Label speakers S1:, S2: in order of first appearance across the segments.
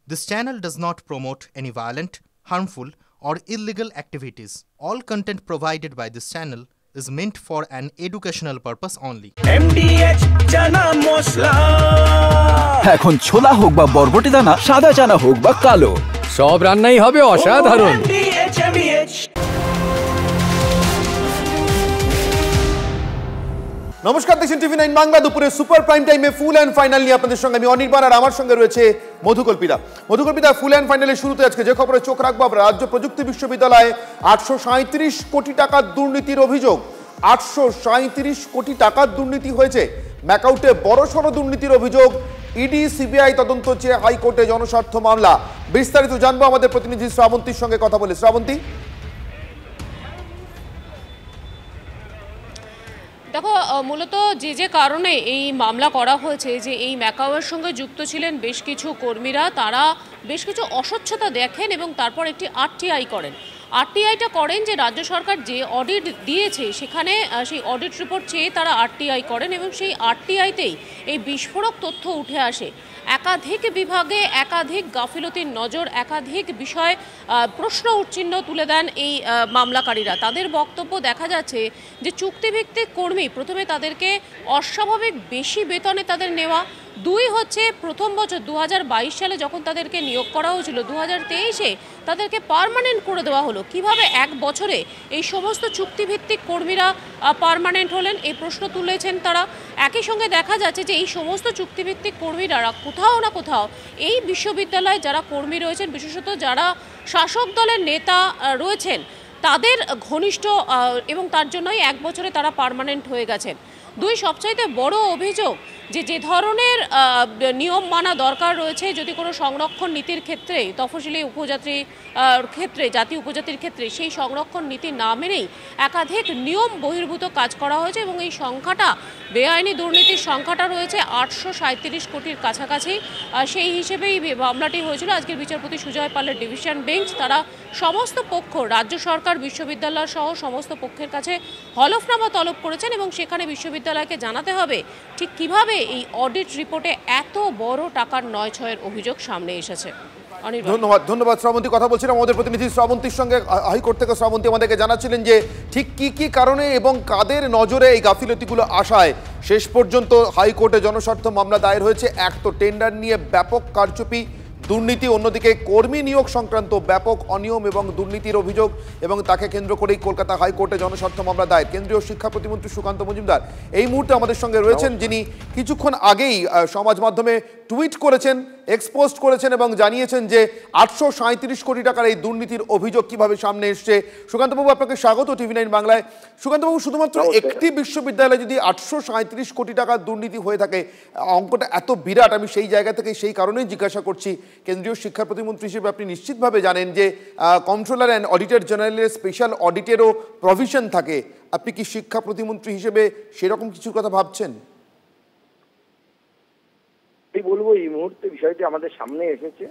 S1: This channel does not promote any violent, harmful, or illegal activities. All content provided by this channel is meant for an educational purpose only.
S2: MDH chana masala
S3: এখন ছোলা হোক বা বরবটি দানা, সাদা চানা হোক বা কালো,
S4: সব রান্নাই হবে অসাধারণ।
S2: MDH
S5: নমস্কার, দেখছেন টিভি9 বাংলা। দুপুরে সুপার প্রাইম টাইমে ফুল অ্যান্ড ফাইনাল নিয়ে আপনাদের সঙ্গে আমি অনির্বাণ, আর আমার সঙ্গে রয়েছে মধুকল্পিতা। মধুকল্পিতা, ফুল অ্যান্ড ফাইনালের শুরুতে আজকে যে খবরে চোখ রাখবো আমরা, রাজ্য প্রযুক্তি বিশ্ববিদ্যালয়ে 837 কোটি টাকার দুর্নীতির অভিযোগ। 837 কোটি টাকার দুর্নীতি হয়েছে। ম্যাকাউটে বড়সড় দুর্নীতির অভিযোগ। ইডি সিবিআই তদন্ত চেয়ে হাইকোর্টে জনস্বার্থ মামলা। বিস্তারিত জানবো আমাদের প্রতিনিধি শ্রাবন্তীর সঙ্গে কথা বলে। শ্রাবন্তী,
S6: দেখো, মূলত যে কারণে এই মামলা করা হয়েছে, যে এই ম্যাকাওয়ের সঙ্গে যুক্ত ছিলেন বেশ কিছু কর্মীরা, তারা বেশ কিছু অস্বচ্ছতা দেখেন এবং তারপর একটি আরটিআই করেন। আরটিআইটা করেন যে রাজ্য সরকার যে অডিট দিয়েছে সেখানে সেই অডিট রিপোর্ট চেয়ে তারা আরটিআই করেন এবং সেই আরটিআইতেই এই বিস্ফোরক তথ্য উঠে আসে। একাধিক বিভাগে একাধিক গাফিলতির নজর, একাধিক বিষয় প্রশ্ন চিহ্ন তুলে দেন এই মামলাকারীরা। তাদের বক্তব্য দেখা যাচ্ছে যে চুক্তিভিত্তিক কর্মী, প্রথমে তাদেরকে অস্বাভাবিক বেশি বেতনে তাদের নেওয়া। দুই হচ্ছে, প্রথম বছর 2022 সালে যখন তাদেরকে নিয়োগ করা হয়েছিল, 2023-এ তাদেরকে পার্মানেন্ট করে দেওয়া হলো। কিভাবে এক বছরে এই সমস্ত চুক্তিভিত্তিক কর্মীরা পার্মানেন্ট হলেন, এই প্রশ্ন তুলেছেন তারা। একই সঙ্গে দেখা যাচ্ছে যে এই সমস্ত চুক্তিভিত্তিক কর্মীরা কোথাও না কোথাও এই বিশ্ববিদ্যালয়ে যারা কর্মী রয়েছেন, বিশেষত যারা শাসক দলের নেতা রয়েছেন, তাদের ঘনিষ্ঠ, এবং তার জন্যই এক বছরে তারা পার্মানেন্ট হয়ে গেছেন। দুই, সবচাইতে বড় অভিযোগ যে ধরনের নিয়ম মানা দরকার রয়েছে যদি কোনো সংরক্ষণ নীতির ক্ষেত্রে, তফসিলি উপজাতি ক্ষেত্রে, জাতি উপজাতির ক্ষেত্রে, সেই সংরক্ষণ নীতি না মেনেই একাধিক নিয়ম বহির্ভূত কাজ করা হয়েছে এবং এই সংখ্যাটা, বেআইনি দুর্নীতির সংখ্যাটা রয়েছে 837 কোটির কাছাকাছি। সেই হিসেবেই মামলাটি হয়েছিল। আজকের বিচারপতি সুজয় পালের ডিভিশন বেঞ্চ তারা সমস্ত পক্ষ, রাজ্য সরকার, বিশ্ববিদ্যালয় সহ সমস্ত পক্ষের কাছে হলফনামা তলব করেছেন এবং সেখানে বিশ্ববিদ্যালয়কে জানাতে হবে ঠিক কিভাবে এই অডিট রিপোর্টে এত বড় টাকার 9-6-এর অভিযোগ সামনে এসেছে।
S5: ধন্যবাদ শ্রাবন্তী। কথা বলছিলাম আমাদের প্রতিনিধি শ্রাবন্তীর সঙ্গে হাইকোর্ট থেকে। শ্রাবন্তী আমাদেরকে জানাচ্ছিলেন যে ঠিক কি কারণে এবং কাদের নজরে এই গাফিলতিগুলো আসায় শেষ পর্যন্ত হাইকোর্টে জনস্বার্থ মামলা দায়ের হয়েছে। এক তো টেন্ডার নিয়ে ব্যাপক কারচুপি, দুর্নীতি, অন্যদিকে কর্মী নিয়োগ সংক্রান্ত ব্যাপক অনিয়ম এবং দুর্নীতির অভিযোগ, এবং তাকে কেন্দ্র করেই কলকাতা হাইকোর্টে জনস্বার্থ মামলা দায়ের। কেন্দ্রীয় শিক্ষা প্রতিমন্ত্রী সুকান্ত মজুমদার এই মুহূর্তে আমাদের সঙ্গে রয়েছেন, যিনি কিছুক্ষণ আগেই সমাজ মাধ্যমে টুইট করেছেন, এক্সপোস্ট করেছেন এবং জানিয়েছেন যে 837 কোটি টাকার এই দুর্নীতির অভিযোগ কিভাবে সামনে এসছে। সুকান্তবাবু, আপনাকে স্বাগত টিভি9 বাংলায়। সুকান্তবাবু, শুধুমাত্র একটি বিশ্ববিদ্যালয়ে যদি 837 কোটি টাকার দুর্নীতি হয়ে থাকে, অঙ্কটা এত বিরাট, আমি সেই জায়গা থেকে সেই কারণেই জিজ্ঞাসা করছি। কেন্দ্রীয় শিক্ষা প্রতিমন্ত্রী হিসেবে আপনি নিশ্চিতভাবে জানেন যে কন্ট্রোলার অ্যান্ড অডিটর জেনারেলের স্পেশাল অডিটেরও প্রভিশন থাকে। আপনি কি শিক্ষা প্রতিমন্ত্রী হিসেবে সেরকম কিছুর কথা ভাবছেন?
S7: বলবো, এই মুহূর্তে বিষয়টি আমাদের সামনে এসেছে,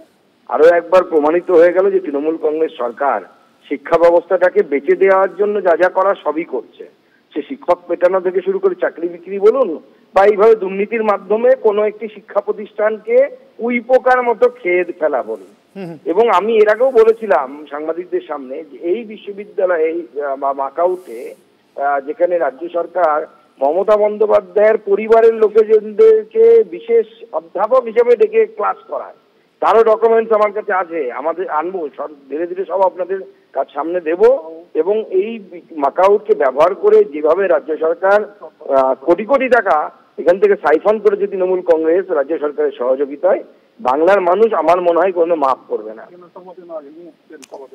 S7: আরো একবার প্রমাণিত হয়ে গেল যে তৃণমূল কংগ্রেস সরকার শিক্ষা ব্যবস্থাটাকে বেঁচে দেওয়ার জন্য যা যা করা সবই করছে। সে শিক্ষক পেটানো থেকে শুরু করে চাকরি বিক্রি বলুন, বা এইভাবে দুর্নীতির মাধ্যমে কোনো একটি শিক্ষা প্রতিষ্ঠানকে উইপোকার মতো খেয়ে ফেলা বলুন। এবং আমি এর আগেও বলেছিলাম সাংবাদিকদের সামনে যে এই বিশ্ববিদ্যালয়ে বা মাকাউটে, যেখানে রাজ্য সরকার মমতা বন্দ্যোপাধ্যায়ের পরিবারের লোকেদেরকে বিশেষ অধ্যাপক হিসেবে ডেকে ক্লাস করায়, তারও ডকুমেন্টস আমার কাছে আছে। আমাদের আনবো, ধীরে ধীরে সব আপনাদের কাছে সামনে দেব। এবং এই মাকাউটকে ব্যবহার করে যেভাবে রাজ্য সরকার কোটি কোটি টাকা এখান থেকে সাইফন করেছে তৃণমূল কংগ্রেস রাজ্য সরকারের সহযোগিতায়, বাংলার মানুষ আমার মনে হয় কোনো মাফ করবে না।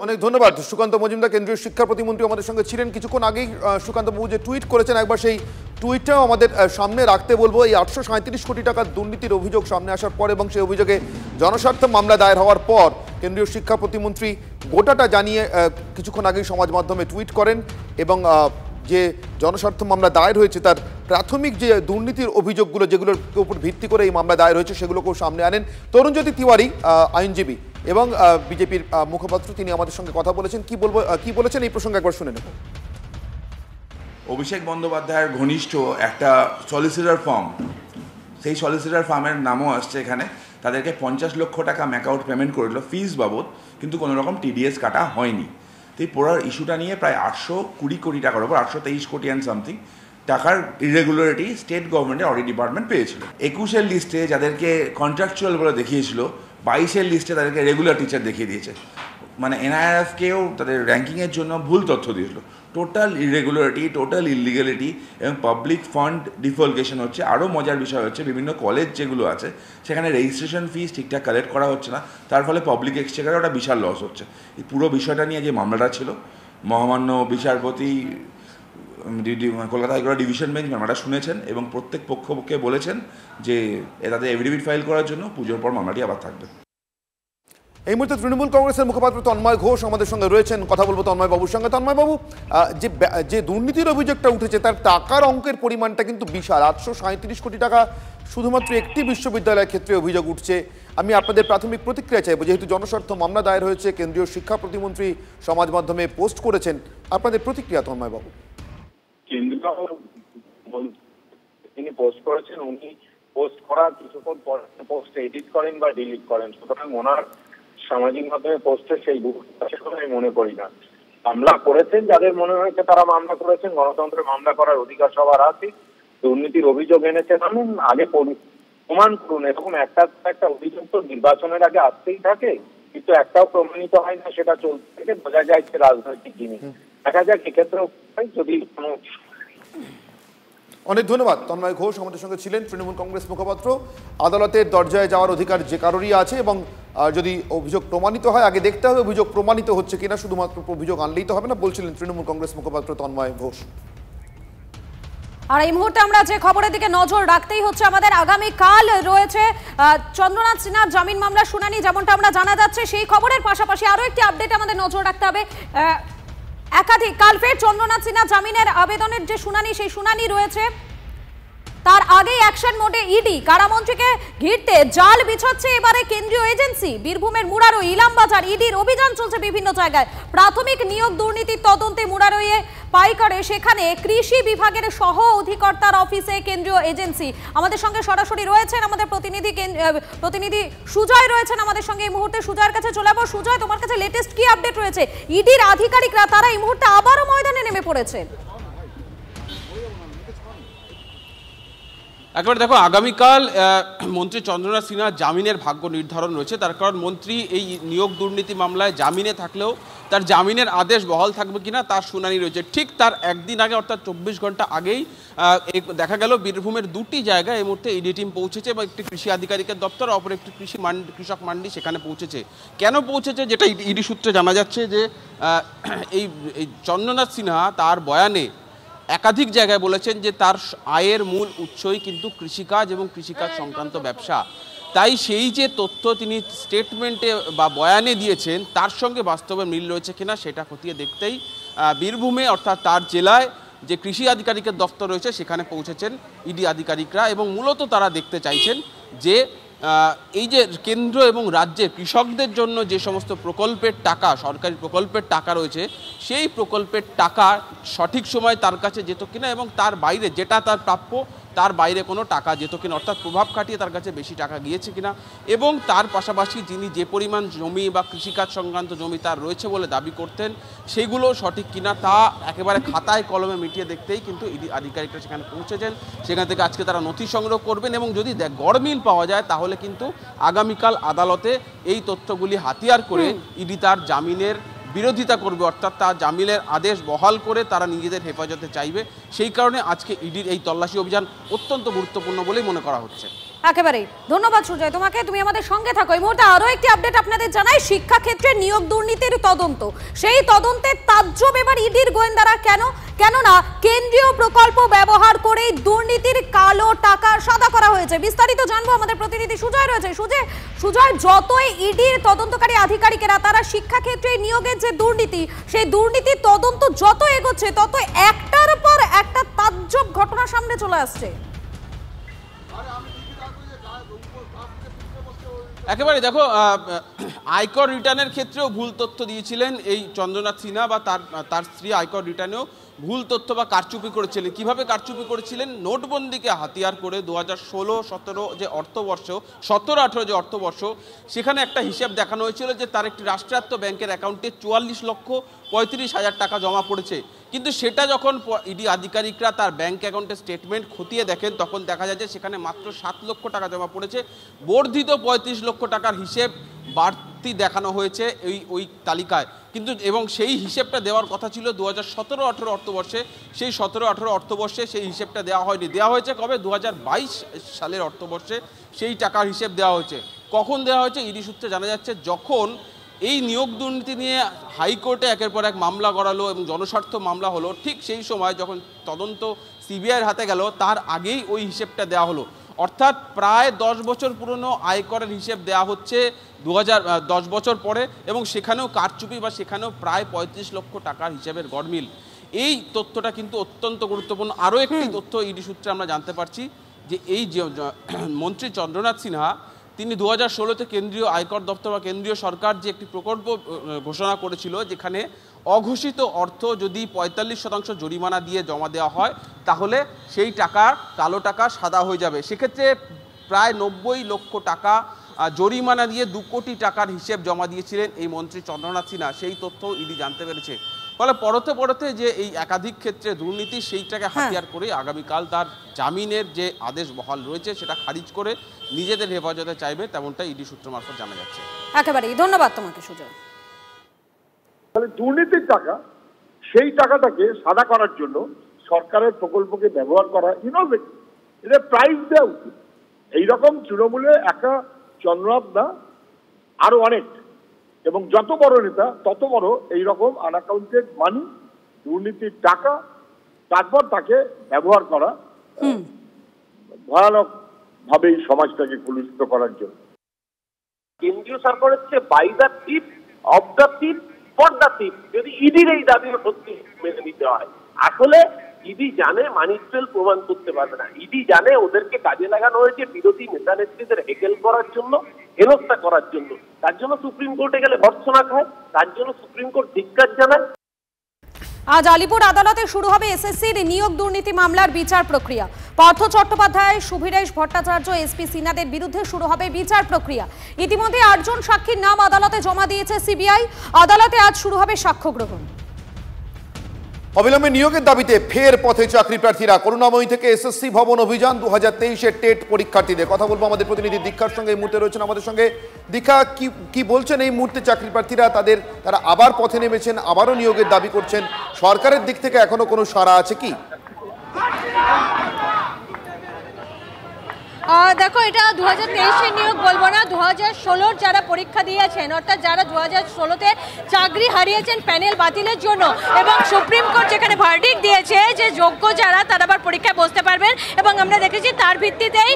S5: অনেক ধন্যবাদ সুকান্ত মজুমদার। কেন্দ্রীয় শিক্ষা প্রতিমন্ত্রী আমাদের সঙ্গে ছিলেন কিছুক্ষণ আগেই। সুকান্ত বাবু যে টুইট করেছেন, একবার সেই টুইটটাও আমাদের সামনে রাখতে বলবো। এই 837 কোটি টাকার দুর্নীতির অভিযোগ সামনে আসার পর এবং সেই অভিযোগে জনস্বার্থ মামলা দায়ের হওয়ার পর কেন্দ্রীয় শিক্ষা প্রতিমন্ত্রী গোটাটা জানিয়ে কিছুক্ষণ আগেই সমাজ মাধ্যমে টুইট করেন এবং যে জনস্বার্থ মামলা দায়ের হয়েছে তার প্রাথমিক যে দুর্নীতির অভিযোগগুলো, যেগুলোর উপর ভিত্তি করে এই মামলা দায়ের হয়েছে, সেগুলোকেও সামনে আনেন। তরুণজ্যোতি তিওয়ারি, আইনজীবী এবং বিজেপির মুখপাত্র, তিনি আমাদের সঙ্গে কথা বলেছেন। কি বলেছেন এই প্রসঙ্গে একবার শুনে নেব।
S8: অভিষেক বন্দ্যোপাধ্যায়ের ঘনিষ্ঠ একটা সলিসিটর ফার্ম, সেই সলিসিটর ফার্মের নামও আসছে এখানে, তাদেরকে 50 লক্ষ টাকা ম্যাকআউট পেমেন্ট করে দিল ফিস বাবদ, কিন্তু কোনো রকম টিডিএস কাটা হয়নি। তো এই পুরো ইস্যুটা নিয়ে প্রায় 820 কোটি টাকার ওপর, 823 কোটি অ্যান্ড সামথিং টাকার ইরেগুলারিটি স্টেট গভর্নমেন্টের অডিট ডিপার্টমেন্ট পেয়েছিল। 21-এর লিস্টে যাদেরকে কন্ট্রাকচুয়াল বলে দেখিয়েছিল, 22-এর লিস্টে তাদেরকে রেগুলার টিচার দেখিয়ে দিয়েছে। মানে এনআইএফকেও তাদের র্যাঙ্কিংয়ের জন্য ভুল তথ্য দিয়েছিল। টোটাল ইরেগুলারিটি, টোটাল ইলিগ্যালিটি এবং পাবলিক ফান্ড ডিফলকেশন হচ্ছে। আরও মজার বিষয় হচ্ছে বিভিন্ন কলেজ যেগুলো আছে সেখানে রেজিস্ট্রেশন ফিস ঠিকঠাক কালেক্ট করা হচ্ছে না, তার ফলে পাবলিক এক্সচেকারে ওটা বিশাল লস হচ্ছে। এই পুরো বিষয়টা নিয়ে যে মামলাটা ছিল, মহামান্য বিচারপতি কলকাতা হাইকোর্ট ডিভিশন বেঞ্চ মামলাটা শুনেছেন এবং প্রত্যেক পক্ষকে বলেছেন যে তাদের এফিডেভিট ফাইল করার জন্য পুজোর পর মামলাটি আবার থাকবে।
S5: এই মুহূর্তে তৃণমূল কংগ্রেসের মুখপাত্র তন্ময় ঘোষ আমাদের সঙ্গে রয়েছেন, কথা বলবো তন্ময় বাবুর সঙ্গে। তন্ময় বাবু, যে দুর্নীতির অভিযোগটা উঠেছে তার টাকার অঙ্কের পরিমাণটা কিন্তু বিশাল, 837 কোটি টাকা শুধুমাত্র একটি বিশ্ববিদ্যালয়ের ক্ষেত্রে অভিযোগ উঠছে। আমি আপনাদের প্রাথমিক প্রতিক্রিয়া চাইবো, যেহেতু জনস্বার্থ মামলা দায়ের হয়েছে, কেন্দ্রীয় শিক্ষা প্রতিমন্ত্রী সমাজ মাধ্যমে পোস্ট করেছেন, আপনাদের প্রতিক্রিয়া তন্ময় বাবু।
S7: তিনি পোস্ট করেছেন, উনি পোস্ট করার কিছুক্ষণ পর পোস্ট এডিট করেন বা ডিলিট করেন, সুতরাং ওনার সামাজিক মাধ্যমে পোস্টে সেই গুরুত্ব আছে বলে আমি মনে করি না। মামলা করেছেন যাদের মনে হয়েছে তারা মামলা করেছেন, গণতন্ত্রে মামলা করার অধিকার সবার আছে। দুর্নীতির অভিযোগ এনেছে মানুষ, আগে প্রমাণ করুন। এরকম একটা অভিযোগ তো নির্বাচনের আগে আসতেই থাকে, কিন্তু একটাও প্রমাণিত হয় না, সেটা চলতে থেকে বোঝা যায় যে রাজনৈতিক জিনিস। দেখা যাক এক্ষেত্রে যদি কোনো।
S5: অনেক ধন্যবাদ। তন্ময় ঘোষ আমাদের সঙ্গে ছিলেন, তৃণমূল কংগ্রেস মুখপাত্র। আদালতের দরজায় যাওয়ার অধিকার যে কারোরই আছে এবং যদি অভিযোগ প্রমাণিত হয়, আগে দেখতে হবে অভিযোগ প্রমাণিত হচ্ছে কিনা, শুধুমাত্র অভিযোগ আনলেই তো হবে না, বলছিলেন তৃণমূল কংগ্রেস মুখপাত্র তন্ময় ঘোষ।
S9: আর এই মুহূর্তে আমরা যে খবরের দিকে নজর রাখতেই হচ্ছে আমাদের, আগামীকাল রয়েছে চন্দ্রনাথ সিনহার জামিন মামলার শুনানি, যেমনটা আমরা জানা যাচ্ছে। সেই খবরের পাশাপাশি আরো একটি আপডেট আমাদের নজর রাখতে হবে। একাধিক কাল ফের চন্দ্রনাথ সিনহা জামিনের আবেদনের যে শুনানি, সেই শুনানি রয়েছে। তার আগেই অ্যাকশন মোডে ইডি, কারামন্ত্রীকে ঘিরতে জাল বিছাচ্ছে এবারে কেন্দ্রীয় এজেন্সি। বীরভূমের মুরারই, ইলামবাজার, ইডির অভিযান চলছে বিভিন্ন জায়গায়। প্রাথমিক নিয়োগ দুর্নীতির তদন্তে মুরারইয়ে পাইকারে, সেখানে কৃষি বিভাগের সহ অধিকর্তার অফিসে কেন্দ্রীয় এজেন্সি। আমাদের সঙ্গে সরাসরি রয়েছেন আমাদের প্রতিনিধি সুজয় রয়েছেন আমাদের সঙ্গে এই মুহূর্তে। সুজয়ের কাছে চলে যাবো। সুজয়, তোমার কাছে লেটেস্ট কি আপডেট রয়েছে? ইডির আধিকারিকরা তারা এই মুহূর্তে আবারও ময়দানে নেমে পড়েছে।
S10: একেবারে দেখো, আগামীকাল মন্ত্রী চন্দ্রনাথ সিনহার জামিনের ভাগ্য নির্ধারণ রয়েছে। তার কারণ মন্ত্রী এই নিয়োগ দুর্নীতি মামলায় জামিনে থাকলেও তার জামিনের আদেশ বহাল থাকবে কিনা তার শুনানি রয়েছে। ঠিক তার একদিন আগে, অর্থাৎ 24 ঘন্টা আগেই দেখা গেল বীরভূমের দুটি জায়গায় এই মুহূর্তে ইডি টিম পৌঁছেছে এবং একটি কৃষি আধিকারিকের দপ্তর, অপর একটি কৃষক মান্ডি সেখানে পৌঁছেছে। কেন পৌঁছেছে, যেটা ইডি সূত্রে জানা যাচ্ছে যে এই চন্দ্রনাথ সিনহা তার বয়ানে একাধিক জায়গায় বলেছেন যে তার আয়ের মূল উৎসই কিন্তু কৃষিকাজ এবং কৃষিকাজ সংক্রান্ত ব্যবসা। তাই সেই যে তথ্য তিনি স্টেটমেন্টে বা বয়ানে দিয়েছেন তার সঙ্গে বাস্তবে মিল রয়েছে কিনা সেটা খতিয়ে দেখতেই বীরভূমে, অর্থাৎ তার জেলায় যে কৃষি আধিকারিকের দপ্তর রয়েছে সেখানে পৌঁছেছেন ইডি আধিকারিকরা এবং মূলত তারা দেখতে চাইছেন যে এই যে কেন্দ্র এবং রাজ্যের কৃষকদের জন্য যে সমস্ত প্রকল্পের টাকা, সরকারি প্রকল্পের টাকা রয়েছে, সেই প্রকল্পের টাকা সঠিক সময় তার কাছে যেত কিনা এবং তার বাইরে যেটা তার প্রাপ্য তার বাইরে কোনো টাকা যেত কিনা, অর্থাৎ প্রভাব খাটিয়ে তার কাছে বেশি টাকা গিয়েছে কিনা, এবং তার পাশাপাশি যিনি যে পরিমাণ জমি বা কৃষিকাজ সংক্রান্ত জমি তার রয়েছে বলে দাবি করতেন সেগুলো সঠিক কিনা তা একেবারে খাতায় কলমে মিটিয়ে দেখতেই কিন্তু ইডি আধিকারিকরা সেখানে পৌঁছেছেন। সেখান থেকে আজকে তারা নথি সংগ্রহ করবেন এবং যদি গড়মিল পাওয়া যায় তাহলে কিন্তু আগামীকাল আদালতে এই তথ্যগুলি হাতিয়ার করে ইডি তার জামিনের বিরোধিতা করবে, অর্থাৎ তার জামিনের আদেশ বহাল করে তারা নিজেদের হেফাজতে চাইবে। সেই কারণে আজকে ইডির এই তল্লাশি অভিযান অত্যন্ত গুরুত্বপূর্ণ বলেই মনে করা হচ্ছে।
S9: একেবারেই ধন্যবাদ সুজয় তোমাকে, তুমি আমাদের সঙ্গে থাকো। এই মুহূর্তে আরো একটি আপডেট আপনাদের জানাই, শিক্ষাক্ষেত্রে নিয়োগ দুর্নীতির তদন্ত, সেই তদন্তে তাজ্জব এবার ইডির গোয়েন্দারা। কেননা কেন্দ্রীয় প্রকল্প ব্যবহার করে দুর্নীতির কালো টাকা সাদা করা হয়েছে। বিস্তারিত জানবো, আমাদের প্রতিনিধি সুজয় রয়েছে। সুজয়, যতই ইডির তদন্তকারী আধিকারিকেরা তারা শিক্ষাক্ষেত্রে নিয়োগের যে দুর্নীতি, সেই দুর্নীতির তদন্ত যত এগোচ্ছে তত একটার পর একটা তাজ্জব ঘটনা সামনে চলে আসছে।
S10: একেবারে দেখো, আয়কর রিটার্নের ক্ষেত্রেও ভুল তথ্য দিয়েছিলেন এই চন্দ্রনাথ সিনহা, বা তার স্ত্রী আয়কর রিটার্নেও ভুল তথ্য বা কারচুপি করেছিলেন। কিভাবে কারচুপি করেছিলেন? নোটবন্দিকে হাতিয়ার করে 2016-17 যে অর্থবর্ষ, 17-18 যে অর্থবর্ষ, সেখানে একটা হিসাব দেখানো হয়েছিল যে তার একটি রাষ্ট্রায়ত্ত ব্যাংকের অ্যাকাউন্টে 44,35,000 টাকা জমা পড়েছে। কিন্তু সেটা যখন ইডি আধিকারিকরা তার ব্যাংক অ্যাকাউন্টের স্টেটমেন্ট খতিয়ে দেখেন, তখন দেখা যায় যে সেখানে মাত্র 7 লক্ষ টাকা জমা পড়েছে। বর্ধিত 35 লক্ষ টাকার হিসেব বাড়তি দেখানো হয়েছে ওই তালিকায়। কিন্তু এবং সেই হিসেবটা দেওয়ার কথা ছিল 2017-18 অর্থবর্ষে, সেই 17-18 অর্থবর্ষে সেই হিসেবটা দেওয়া হয়নি। দেওয়া হয়েছে কবে? 2022 সালের অর্থবর্ষে সেই টাকার হিসেব দেওয়া হয়েছে। কখন দেওয়া হয়েছে? ইডি সূত্রে জানা যাচ্ছে যখন এই নিয়োগ দুর্নীতি নিয়ে হাইকোর্টে একের পর এক মামলা করালো এবং জনস্বার্থ মামলা হলো, ঠিক সেই সময় যখন তদন্ত সিবিআইয়ের হাতে গেল, তার আগেই ওই হিসেবটা দেওয়া হলো। অর্থাৎ প্রায় 10 বছর পুরনো আয়করের হিসেব দেওয়া হচ্ছে 10 বছর পরে, এবং সেখানেও কারচুপি বা সেখানেও প্রায় 35 লক্ষ টাকার হিসেবের গড়মিল। এই তথ্যটা কিন্তু অত্যন্ত গুরুত্বপূর্ণ। আরও একটি তথ্য ইডি সূত্রে আমরা জানতে পারছি যে এই যে মন্ত্রী চন্দ্রনাথ সিনহা, তিনি 2016-তে কেন্দ্রীয় আয়কর দপ্তর বা কেন্দ্রীয় সরকার যে একটি প্রকল্প ঘোষণা করেছিল, যেখানে অঘোষিত অর্থ যদি 45% জরিমানা দিয়ে জমা দেওয়া হয়, তাহলে সেই টাকা, কালো টাকা সাদা হয়ে যাবে। সেক্ষেত্রে প্রায় 90 লক্ষ টাকা জরিমানা দিয়ে 2 কোটি টাকার হিসেব জমা দিয়েছিলেন এই মন্ত্রী চন্দ্রনাথ সিনহা। সেই তথ্য ইডি জানতে পেরেছে। ফলে পরতে যে এই একাধিক ক্ষেত্রে দুর্নীতি, সেইটাকে হাতিয়ার করে আগামীকাল তার জামিনের যে আদেশ বহাল রয়েছে সেটা খারিজ করে নিজেদের হেফাজতে চাইবে, তেমনটা ইডি সূত্র মারফত জানা যাচ্ছে।
S9: একেবারেই ধন্যবাদ তোমাকে সুজয়।
S11: তাহলে দুর্নীতির টাকা, সেই টাকাটাকে সাদা করার জন্য সরকারের প্রকল্পকে ব্যবহার করা ইনোভেটিভ, এটা প্রাইজ দেওয়া উচিত। এইরকম তৃণমূলে একা চন্দ্রনাথ না, আরো অনেক, এবং যত বড় নেতা তত বড় এইরকম আনঅ্যাকাউন্টেড মানি, দুর্নীতির টাকা, তারপর তাকে ব্যবহার করা ভয়ানক ভাবে এই সমাজটাকে কলুষিত করার জন্য।
S12: কেন্দ্রীয় সরকার হচ্ছে by the tip, of the tip, for the tip. যদি ইডির এই দাবিও সত্যি মেনে নিতে হয়, আসলে ইডি জানে মানি ট্রেল প্রমাণ করতে পারবে না। ইডি জানে ওদেরকে কাজে লাগানো হয়েছে বিরোধী নেতা নেত্রীদের হেকেল করার জন্য, হেনস্থা করার জন্য। তার জন্য সুপ্রিম কোর্টে গেলে ভর্ৎসনা খায়, তার জন্য সুপ্রিম কোর্ট ধিক্কার জানায়।
S9: আজ আলিপুর আদালতে শুরু হবে এসএসসির নিয়োগ দুর্নীতি মামলার বিচার প্রক্রিয়া। পার্থ চট্টোপাধ্যায়, সুবীরেশ ভট্টাচার্য, এসপি সিনহাদের বিরুদ্ধে শুরু হবে বিচার প্রক্রিয়া। ইতিমধ্যে 8 জন সাক্ষীর নাম আদালতে জমা দিয়েছে সিবিআই। আদালতে আজ শুরু হবে সাক্ষ্য গ্রহণ।
S5: অবিলম্বে নিয়োগের দাবিতে ফের পথে চাকরি প্রার্থীরা। করুণাময়ী থেকে এসএসসি ভবন অভিযান, 2023-এর টেট পরীক্ষার্থীদের। কথা বলবো আমাদের প্রতিনিধি দীক্ষার সঙ্গে। এই মুহূর্তে রয়েছেন আমাদের সঙ্গে। দীক্ষা, কি বলছেন এই মুহূর্তে চাকরি প্রার্থীরা? তারা আবার পথে নেমেছেন, আবারও নিয়োগের দাবি করছেন। সরকারের দিক থেকে এখনো কোনো সাড়া আছে কি?
S13: দেখো, এটা 2023-এর নিয়োগ বলবো না, 2016-র যারা পরীক্ষা দিয়েছেন, অর্থাৎ যারা 2016-তে চাকরি হারিয়েছেন প্যানেল বাতিলের জন্য, এবং সুপ্রিম কোর্ট যেখানে ভার্ডিক্ট দিয়েছে যে যোগ্য যারা তারা আবার পরীক্ষায় বসতে পারবেন, এবং আমরা দেখেছি তার ভিত্তিতেই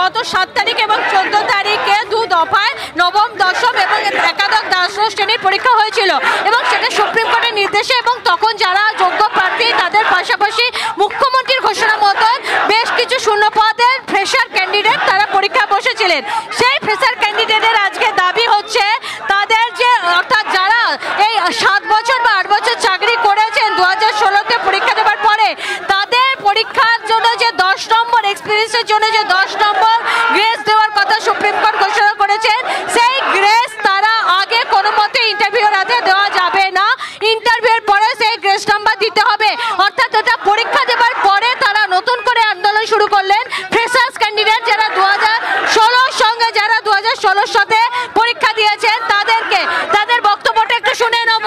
S13: গত 7 তারিখ এবং 14 তারিখে 2 দফায় নবম, দশম এবং একাদশ, দ্বাদশ শ্রেণীর পরীক্ষা হয়েছিল, এবং সেটা সুপ্রিম কোর্টের নির্দেশে। এবং তখন যারা যোগ্য প্রার্থী তাদের পাশাপাশি মুখ্যমন্ত্রীর ঘোষণা মতন বেশ কিছু শূন্য পদের ফ্রেশার ক্যান্ডিডেট তারা পরীক্ষা বসেছিলেন। সেই ফ্রেশার ক্যান্ডিডেটের আজকে দাবি হচ্ছে তাদের যে, অর্থাৎ যারা এই 7 বছর বা 8 বছর চাকরি করেছেন 2016-তে পরীক্ষা দেওয়ার পরে, তাদের পরীক্ষার জন্য যে 10 নম্বর এক্সপিরিয়েন্সের জন্য যে 10 নম্বর গ্রেস দেওয়ার কথা সুপ্রিম কোর্ট ঘোষণা করেছেন, সেই গ্রেস তারা আগে কোনো মতে ইন্টারভিউর হাতে দেওয়া যাবে না। ইন্টারভিউর পরে সেই গ্রেস নাম্বার দিতে হবে। অর্থাৎ এটা পরীক্ষা দেওয়ার পরে তারা নতুন করে আন্দোলন শুরু করলেন। ফ্রেশার্স ক্যান্ডিডেট যারা 2016-র সঙ্গে যারা 2016-র সাথে পরীক্ষা দিয়েছেন তাদেরকে, তাদের বক্তব্যটা একটু শুনে নেব।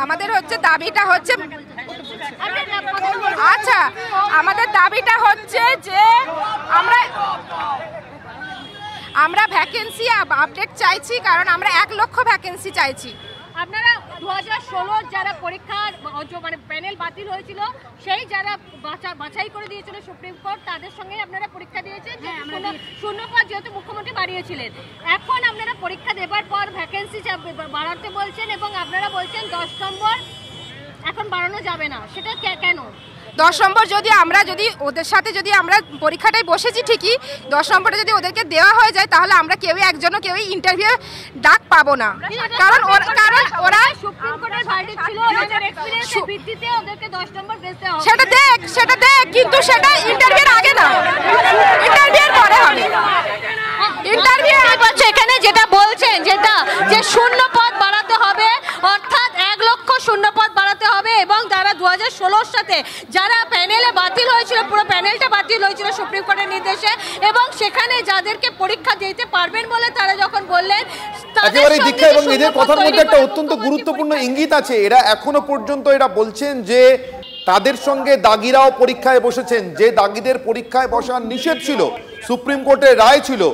S14: আমাদের হচ্ছে দাবিটা হচ্ছে, আচ্ছা, আমাদের দাবিটা হচ্ছে যে আমরা ভ্যাকেন্সি আপডেট চাইছি, কারণ আমরা 1 লক্ষ ভ্যাকেন্সি চাইছি।
S13: আপনারা 2016 যারা পরীক্ষার মানে প্যানেল বাতিল হয়েছিল, সেই যারা বাছাই করে দিয়েছিল সুপ্রিম কোর্ট, তাদের সঙ্গে আপনারা পরীক্ষা দিয়েছেন। শূন্যপদ যেহেতু মুখ্যমন্ত্রী বাড়িয়েছিলেন, এখন আপনারা পরীক্ষা দেবার পর ভ্যাকেন্সি বাড়াতে বলছেন, এবং আপনারা বলছেন 10 নম্বর এখন বাড়ানো যাবে না, সেটা কেন?
S14: 10 নম্বর যদি ওদের সাথে আমরা পরীক্ষাটায় বসেছি ঠিকই, 10 নম্বরে যদি ওদেরকে দেওয়া হয়ে যায় তাহলে আমরা কেউই ইন্টারভিউ ডাক পাবো না। কারণ ওরা
S13: সুপ্রিম কোর্টের ভার্ডিক্ট ছিল, ওদের এক্সপেরিয়েন্সের ভিত্তিতে ওদেরকে 10 নম্বর বেচতে হবে।
S14: সেটা দেখ কিন্তু সেটা ইন্টারভিউর আগে না, ইন্টারভিউর পরে হবে।
S13: ইন্টারভিউ হচ্ছে এখানে যেটা বলছেন যে শূন্য পদ বাড়াতে হবে, অর্থাৎ 1 লক্ষ শূন্য পদ বাড়াতে হবে এবং যারা 2016 সাথে যারা প্যানেলে বাতিল হয়েছিল, পুরো প্যানেলটা বাতিল হয়েছিল সুপ্রিম কোর্টের নির্দেশে, এবং সেখানে যাদেরকে পরীক্ষা দিতে পারবেন বলে তারা যখন বললেন,
S5: একেবারে দীক্ষা এবং এদের কথার মধ্যে একটা অত্যন্ত গুরুত্বপূর্ণ ইঙ্গিত আছে। এরা এখনো পর্যন্ত বলছেন যে তাদের সঙ্গে দাগিরাও পরীক্ষায় বসেছেন, যে দাগিদের পরীক্ষায় বসার নিষেধ ছিল, সুপ্রিম কোর্টের রায় ছিল।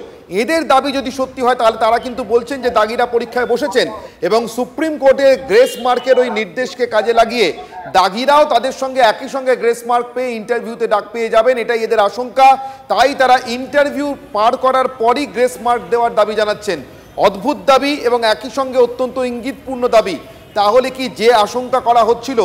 S5: এদের দাবি যদি সত্যি হয় তাহলে তারা কিন্তু বলছেন যে দাগিরা পরীক্ষায় বসেছেন এবং সুপ্রিম কোর্টের গ্রেস মার্কের ওই নির্দেশকে কাজে লাগিয়ে দাগিরাও তাদের সঙ্গে একই সঙ্গে গ্রেস মার্ক পেয়ে ইন্টারভিউতে ডাক পেয়ে যাবেন, এটাই এদের আশঙ্কা। তাই তারা ইন্টারভিউ পার করার পরই গ্রেস মার্ক দেওয়ার দাবি জানাচ্ছেন। অদ্ভুত দাবি এবং একই সঙ্গে অত্যন্ত ইঙ্গিতপূর্ণ দাবি। তাহলে কি যে আশঙ্কা করা হচ্ছিল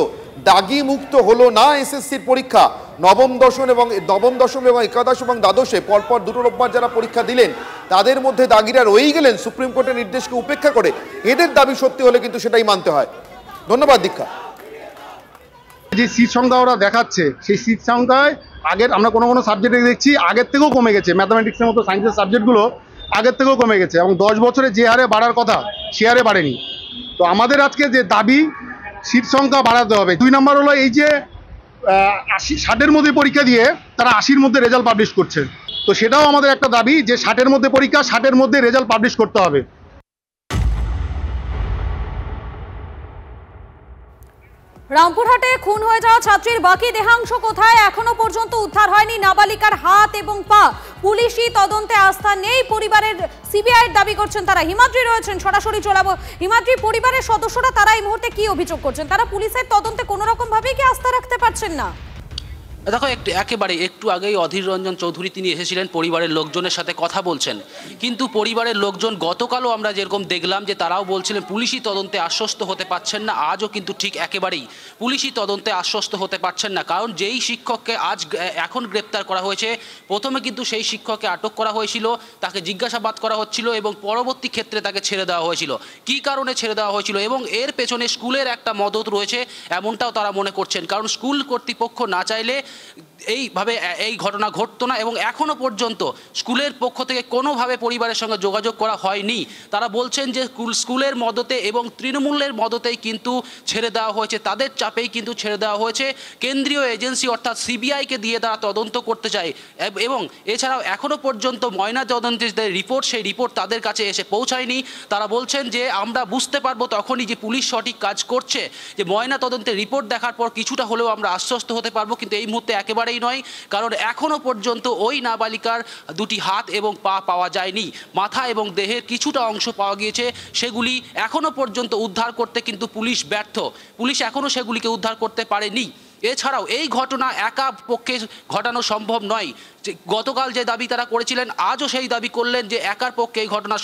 S5: দাগি মুক্ত হলো না এসএসসির পরীক্ষা, নবম দশম এবং একাদশ এবং দ্বাদশে পরপর 2 রোববার যারা পরীক্ষা দিলেন তাদের মধ্যে দাগিরা রয়েই গেলেন সুপ্রিম কোর্টের নির্দেশকে উপেক্ষা করে? এদের দাবি সত্যি হলে কিন্তু সেটাই মানতে হয়। ধন্যবাদ দীক্ষা।
S15: যে সিট সংখ্যা ওরা দেখাচ্ছে সেই সিট সংখ্যায় আগের আমরা কোনো সাবজেক্টে দেখছি আগের থেকেও কমে গেছে, ম্যাথামেটিক্সের মতো সায়েন্সের সাবজেক্টগুলো আগের থেকেও কমে গেছে এবং 10 বছরে যে হারে বাড়ার কথা সে হারে বাড়েনি। তো আমাদের আজকে যে দাবি সিট সংখ্যা বাড়াতে হবে। 2 নম্বর হলো এই যে 60-এর মধ্যে পরীক্ষা দিয়ে তারা 80-র মধ্যে রেজাল্ট পাবলিশ করছে, তো সেটাও আমাদের একটা দাবি যে 60-এর মধ্যে পরীক্ষা 60-এর মধ্যে রেজাল্ট পাবলিশ করতে হবে।
S9: রামপুরহাটে খুন হয়ে যাওয়া ছাত্রীর বাকি দেহাংশ কোথায়? এখনো পর্যন্ত উদ্ধার হয়নি নাবালিকার হাত এবং পা। পুলিশি তদন্তে আস্থা নেই পরিবারের, সিবিআই এর দাবি করছেন তারা। হিমাদ্রি রয়েছেন, সরাসরি চলাবো। হিমাদ্রি, পরিবারের সদস্যরা তারা এই মুহূর্তে কি অভিযোগ করছেন? তারা পুলিশের তদন্তে কোনো রকম ভাবেই কি আস্থা রাখতে পারছেন না?
S16: দেখো, একেবারে একটু আগেই অধীর রঞ্জন চৌধুরী তিনি এসেছিলেন, পরিবারের লোকজনের সাথে কথা বলছেন, কিন্তু পরিবারের লোকজন গতকালও আমরা যেরকম দেখলাম যে তারাও বলছিলেন পুলিশি তদন্তে আশ্বস্ত হতে পারছেন না। আজও কিন্তু ঠিক একেবারেই পুলিশি তদন্তে আশ্বস্ত হতে পারছেন না, কারণ যেই শিক্ষককে এখন গ্রেপ্তার করা হয়েছে, প্রথমে কিন্তু সেই শিক্ষককে আটক করা হয়েছিল, তাকে জিজ্ঞাসাবাদ করা হচ্ছিল এবং পরবর্তী ক্ষেত্রে তাকে ছেড়ে দেওয়া হয়েছিল। কী কারণে ছেড়ে দেওয়া হয়েছিল এবং এর পেছনে স্কুলের একটা মদত রয়েছে এমনটাও তারা মনে করছেন, কারণ স্কুল কর্তৃপক্ষ না চাইলে এইভাবে এই ঘটনা ঘটতো না এবং এখনও পর্যন্ত স্কুলের পক্ষ থেকে কোনোভাবে পরিবারের সঙ্গে যোগাযোগ করা হয়নি। তারা বলছেন যে স্কুলের মদতে এবং তৃণমূলের মদতেই কিন্তু ছেড়ে দেওয়া হয়েছে, তাদের চাপেই কিন্তু ছেড়ে দেওয়া হয়েছে। কেন্দ্রীয় এজেন্সি অর্থাৎ সিবিআইকে দিয়ে তারা তদন্ত করতে চায় এবং এছাড়াও এখনও পর্যন্ত ময়না তদন্তের যে রিপোর্ট, সেই রিপোর্ট তাদের কাছে এসে পৌঁছায়নি। তারা বলছেন যে আমরা বুঝতে পারবো তখনই যে পুলিশ সঠিক কাজ করছে, যে ময়না তদন্তের রিপোর্ট দেখার পর কিছুটা হলেও আমরা আশ্বস্ত হতে পারবো, কিন্তু এই মুহূর্তে একেবারেই নয়, কারণ এখনো পর্যন্ত ওই নাবালিকার 2টি হাত এবং পা পাওয়া যায়নি। মাথা এবং দেহের কিছুটা অংশ পাওয়া গিয়েছে, সেগুলি এখনো পর্যন্ত উদ্ধার করতে কিন্তু পুলিশ ব্যর্থ। পুলিশ এখনো সেগুলিকে উদ্ধার করতে পারেনি। এছাড়াও এই ঘটনা একা পক্ষে ঘটানো সম্ভব নয়। গতকাল যে দাবি তারা করেছিলেন, আজও সেই দাবি করলেন যে একার পক্ষে এই ঘটনা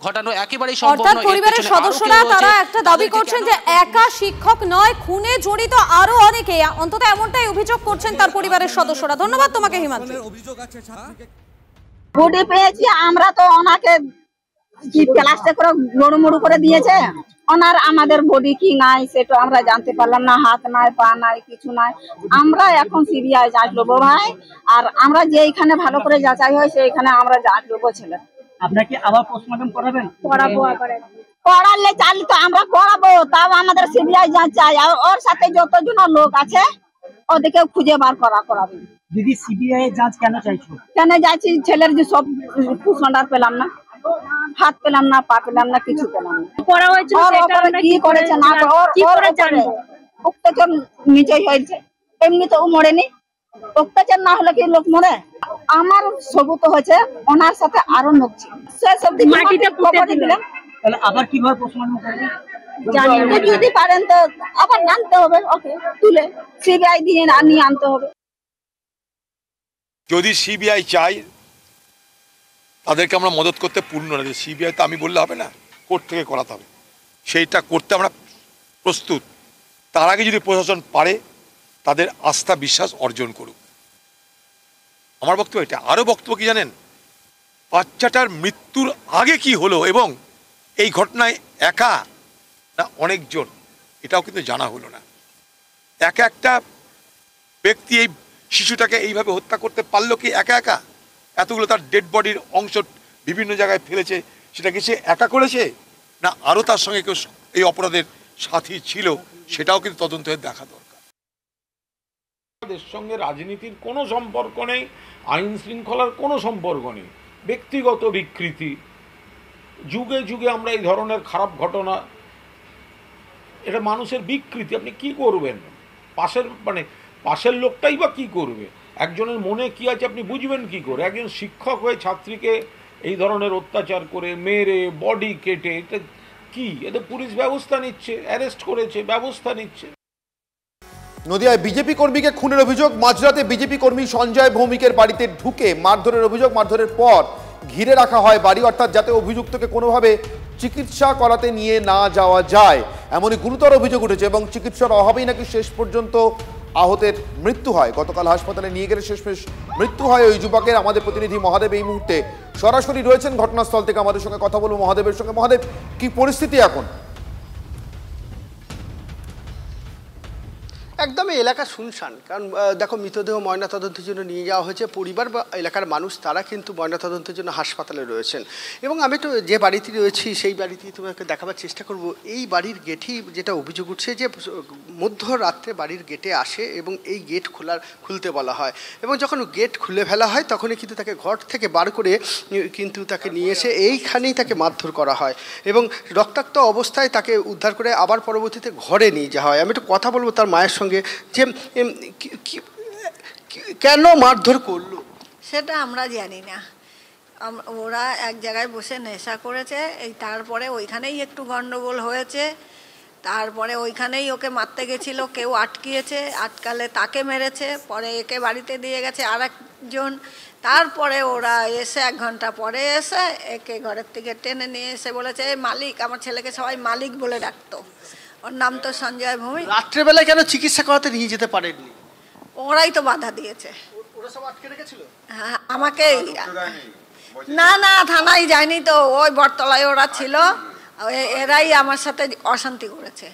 S16: ঘটানো একেবারেই সম্ভব নয়।
S9: পরিবারের সদস্যরা তারা একটা দাবি করছেন যে একা শিক্ষক নয়, খুনে জড়িত আরো অনেকে, অন্তত এমনটাই অভিযোগ করছেন তার পরিবারের সদস্যরা। ধন্যবাদ তোমাকে হিমাদ্রি।
S17: বডি পেয়েছি আমরা, তো ওনাকে কি প্লাস্টিক করে গড়ুমড়ু করে দিয়েছে, ওনার আমাদের বডি কি নাই সেটা আমরা জানতে পারলাম না, হাত নাই পা নাই কিছু নাই। আমরা এখন সিবিআই যাঁচ নেবো ভাই, আর আমরা যেইখানে ভালো করে যাচাই হয় সেইখানে আমরা যাঁচ নেবো। ছেলে
S18: আপনার কি আবার পোস্টমর্টম করাবেন?
S17: করালে চালি তো আমরা করাবো, তাও আমাদের সিবিআই যাঁচ চাই, আর ওর সাথে যতজন লোক আছে ওদেরকে খুঁজে বার করাবেন।
S18: দিদি, সিবিআই যাঁচ কেন চাইছো?
S17: কেন যাচ্ছি, ছেলের যে সব কুসন্ডার পেলাম না, হাত পেলাম না, পা পেলাম না, কিছু পেলাম না। কি করেছে না অত্যাচার নিচেই হয়েছে, এমনি তো মরেনি। অত্যাচার না হলে কি লোক মরে? আমার সবুত হয়েছে, ওনার সাথে আরো লোক ছিল, সেসব মাটিতে খবর দিলাম।
S18: তাহলে আবার কিভাবে পোস্টমর্টম করবেন?
S17: যদি পারেন তো আবার আনতে হবে, ওকে তুলে সিবিআই দিয়ে নিয়ে আনতে হবে।
S19: যদি সিবিআই চাই তাদেরকে আমরা মদত করতে পূর্ণ না, সিবিআই তো আমি বললে হবে না, কোর্ট থেকে করাতে হবে, সেইটা করতে আমরা প্রস্তুত। তার আগে যদি প্রশাসন পারে তাদের আস্থা বিশ্বাস অর্জন করুক। আমার বক্তব্য এটা। আরও বক্তব্য কি জানেন, বাচ্চাটার মৃত্যুর আগে কি হলো এবং এই ঘটনায় একা না অনেকজন, এটাও কিন্তু জানা হলো না। একা একটা ব্যক্তি এই শিশুটাকে এইভাবে হত্যা করতে পারলো কি একা একা? এতগুলো তার ডেড বডির অংশ বিভিন্ন জায়গায় ফেলেছে, সেটা কি সে একা করেছে না আরও তার সঙ্গে কেউ এই অপরাধের সাথী ছিল? সেটাও কিন্তু তদন্ত হয়ে দেখা দরকার।
S20: এর সঙ্গে রাজনীতির কোনো সম্পর্ক নেই, আইন শৃঙ্খলার কোনো সম্পর্ক নেই, ব্যক্তিগত বিকৃতি। যুগে যুগে আমরা এই ধরনের খারাপ ঘটনা, এটা মানুষের বিকৃতি। আপনি কি করবেন? পাশের লোকটাই বা কি করবে? একজনের মনে কি আছে আপনি বুঝবেন কি করে? একজন শিক্ষক হয়ে ছাত্রীকে এই ধরনের অত্যাচার করে মেরে বডি কেটে, এটা কি? এতে পুলিশ ব্যবস্থা নিচ্ছে, অ্যারেস্ট করেছে, ব্যবস্থা নিচ্ছে।
S5: নদিয়ায় বিজেপি কর্মীকে খুনের অভিযোগ। মাঝরাতে বিজেপি কর্মী সঞ্জয় ভৌমিকের বাড়িতে ঢুকে মারধরের অভিযোগ। মারধরের পর ঘিরে রাখা হয় বাড়ি, অর্থাৎ যাতে অভিযুক্তকে কোনোভাবে চিকিৎসা করাতে নিয়ে না যাওয়া যায়, এমনই গুরুতর অভিযোগ উঠেছে। এবং চিকিৎসার অভাবেই নাকি শেষ পর্যন্ত আহতের মৃত্যু হয়। গতকাল হাসপাতালে নিয়ে গেলে শেষমেশ মৃত্যু হয় ওই যুবকের। আমাদের প্রতিনিধি মহাদেব এই মুহূর্তে সরাসরি রয়েছেন ঘটনাস্থল থেকে, আমাদের সঙ্গে কথা বলবো মহাদেবের সঙ্গে। মহাদেব, কি পরিস্থিতি এখন?
S21: একদমই এলাকা শুনশান, কারণ দেখো মৃতদেহ ময়নাতদন্তের জন্য নিয়ে যাওয়া হয়েছে। পরিবার বা এলাকার মানুষ তারা কিন্তু ময়নাতদন্তের জন্য হাসপাতালে রয়েছেন। এবং আমি তো যে বাড়িতে রয়েছি সেই বাড়িতেই তোমাকে দেখাবার চেষ্টা করব। এই বাড়ির গেটই যেটা অভিযোগ উঠছে যে মধ্যরাত্রে বাড়ির গেটে আসে এবং এই গেট খুলতে বলা হয়, এবং যখন গেট খুলে ফেলা হয় তখনই কিন্তু তাকে ঘর থেকে বার করে কিন্তু তাকে নিয়ে এসে এইখানেই তাকে মারধর করা হয় এবং রক্তাক্ত অবস্থায় তাকে উদ্ধার করে আবার পরবর্তীতে ঘরে নিয়ে যাওয়া হয়। আমি একটু কথা বলবো তার মায়ের সঙ্গে যে কেন মারধর করলো
S22: সেটা আমরা জানি না। ওরা এক জায়গায় বসে নেশা করেছে, এই তারপরে ওইখানেই একটু গন্ডগোল হয়েছে, তারপরে ওইখানেই ওকে মারতে গেছিল, কেউ আটকিয়েছে, আটকালে তাকে মেরেছে, পরে একে বাড়িতে দিয়ে গেছে আর একজন, তারপরে ওরা এসে 1 ঘন্টা পরে এসে একে ঘরের থেকে টেনে নিয়ে এসে বলেছে মালিক, আমার ছেলেকে সবাই মালিক বলে ডাকতো, ওর নাম তো সঞ্জয় ভৌমিক।
S21: রাত্রেবেলায় কেন চিকিৎসা করাতে নিয়ে যেতে পারেননি?
S22: ওরাই তো বাধা দিয়েছে।
S21: ওরা সব আটকে রেখেছিল?
S22: হ্যাঁ, আমাকে না না থানায় যায়নি তো, ওই বটতলায় ওরা ছিল, এরাই আমার সাথে অশান্তি করেছে।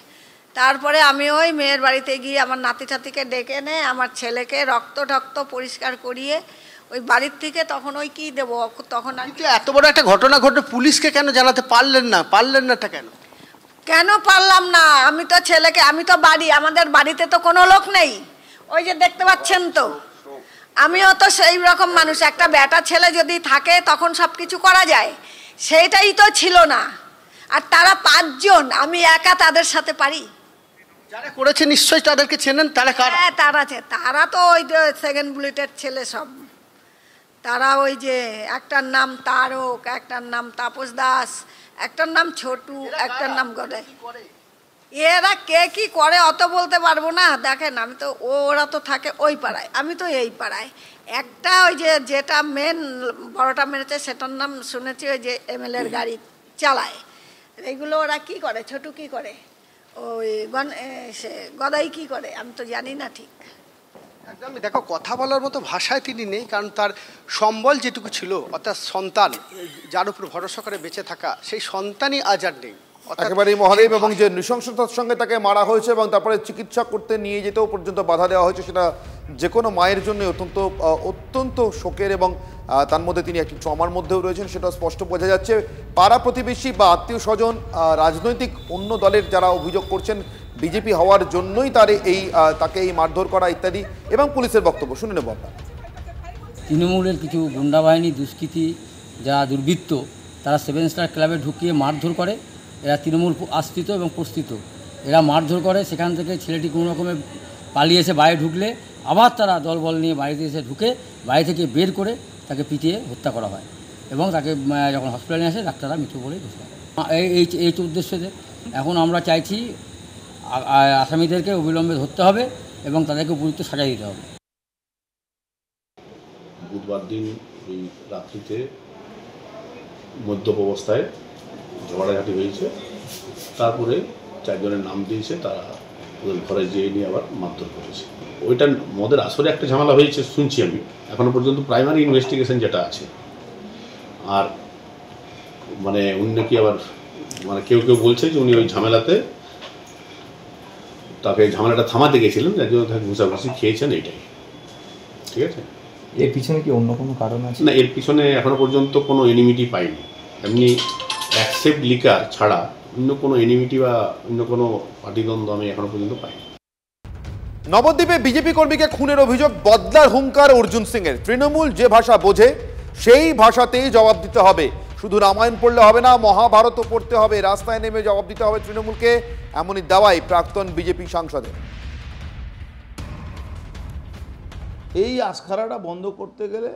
S22: তারপরে আমি ওই মেয়ের বাড়িতে গিয়ে আমার নাতি টাতিকে ডেকে এনে আমার ছেলেকে রক্ত পরিষ্কার করিয়ে ওই বাড়ির থেকে তখন ওই কি দেবো, তখন
S21: এত বড় একটা ঘটনা ঘটে পুলিশকে কেন জানাতে পারলেন না কেন?
S22: কেন পারলাম না? আমি তো ছেলেকে, আমি তো আমাদের বাড়িতে তো কোনো লোক নেই, ওই যে দেখতে পাচ্ছেন তো, আমিও তো সেই রকম মানুষ। একটা বেটা ছেলে যদি থাকে তখন সব কিছু করা যায়, সেইটাই তো ছিল না। আর তারা 5 জন, আমি একা তাদের সাথে পারি?
S21: যারা করেছে নিশ্চয়ই তাদেরকে চেনেন। তারা কারা?
S22: হ্যাঁ, তারা তো ওই যে 2nd বুলেটের ছেলে সব। তারা ওই যে একটার নাম তারক, একটার নাম তাপস দাস, একটার নাম ছোটু, একটার নাম গদে। এরা কে কি করে অত বলতে পারবো না। দেখেন, আমি তো ওরা তো থাকে ওই পাড়ায়, আমি তো এই পাড়ায়। একটা ওই যে যেটা মেন বড়টা মেরেছে সেটার নাম শুনেছি ওই যে MLA-র গাড়ি চালায়। এইগুলো ওরা কি করে, ছোটু কি করে, ওই গদাই কি করে, আমি তো জানি না ঠিক।
S21: একদম দেখো, কথা বলার মতো ভাষায় তিনি নেই, কারণ তার সম্বল যেটুকু ছিল, অর্থাৎ সন্তান যার উপর ভরসা করে বেঁচে থাকা, সেই সন্তানই আজ আর নেই।
S5: একেবারেই মহাদেব, এবং যে নৃশংসতার সঙ্গে তাকে মারা হয়েছে এবং তারপরে চিকিৎসা করতে নিয়ে যেতেও পর্যন্ত বাধা দেওয়া হয়েছে, সেটা যে কোনো মায়ের জন্য অত্যন্ত শোকের, এবং তার মধ্যে তিনি একটি ট্রমার মধ্যেও রয়েছেন, সেটা স্পষ্ট বোঝা যাচ্ছে। পাড়া প্রতিবেশী বা আত্মীয় স্বজন, রাজনৈতিক অন্য দলের যারা অভিযোগ করছেন বিজেপি হওয়ার জন্যই তাকে এই মারধর করা ইত্যাদি, এবং পুলিশের বক্তব্য শুনে নেব আমরা।
S23: তৃণমূলের কিছু গুন্ডা বাহিনী, দুষ্কৃতী, যারা দুর্বৃত্ত, তারা 7 স্টার ক্লাবে ঢুকিয়ে মারধর করে। এরা তৃণমূল আশ্রিত এবং প্রস্তুত, এরা মারধর করে। সেখান থেকে ছেলেটি কোনো রকমে পালিয়ে এসে বাইরে ঢুকলে আবার তারা দলবল নিয়ে বাড়িতে এসে ঢুকে বাড়ি থেকে বের করে তাকে পিটিয়ে হত্যা করা হয়, এবং তাকে যখন হসপিটালে আসে ডাক্তাররা মৃত বলেই ঘোষণা করে। এই উদ্দেশ্যে এখন আমরা চাইছি আসামিদেরকে অবিলম্বে ধরতে হবে এবং তাদেরকে উপযুক্ত সাজা দিতে হবে।
S24: বুধবার দিন ওই রাত্রিতে মদ্যপ অবস্থায় ঝগড়াঝাটি হয়েছে, তারপরে 4 জনের নাম দিয়েছে, তারা ওদের ঘরে যেয়ে নিয়ে আবার মারধর করেছে। ওইটা মদের আসরে একটা ঝামেলা হয়েছে শুনছি আমি, এখনো পর্যন্ত প্রাইমারি ইনভেস্টিগেশন যেটা আছে। আর মানে উনি নাকি আবার মানে কেউ কেউ বলছে যে উনি ওই ঝামেলাতে তাকে ঝামেলাটা থামাতে গেছিলেন, যার জন্য তাকে ঘুষাঘুষি খেয়েছেন, এইটাই। ঠিক আছে,
S1: এর পিছনে কি অন্য কোনো কারণ আছে?
S24: না, এর পিছনে এখনো পর্যন্ত কোনো এনিমিটি পাইনি। এমনি অ্যাকসেপ্ট লিকার ছাড়া অন্য কোনো এনিমিটি বা অন্য কোনো পাটিদ্বন্দ্ব আমি এখনো পর্যন্ত পাইনি।
S5: নবদ্বীপে বিজেপি কর্মীকে খুনের অভিযোগ, বদলার হুঙ্কার অর্জুন সিং এর। তৃণমূল যে ভাষা বোঝে সেই ভাষাতেই জবাব দিতে হবে, শুধু রামায়ণ পড়লে হবে না, মহাভারতও পড়তে হবে, রাস্তায় নেমে জবাব দিতে হবে তৃণমূলকে, এমনই দাওয়াই প্রাক্তন বিজেপি সাংসদের।
S2: এই আস্কারাটা বন্ধ করতে গেলে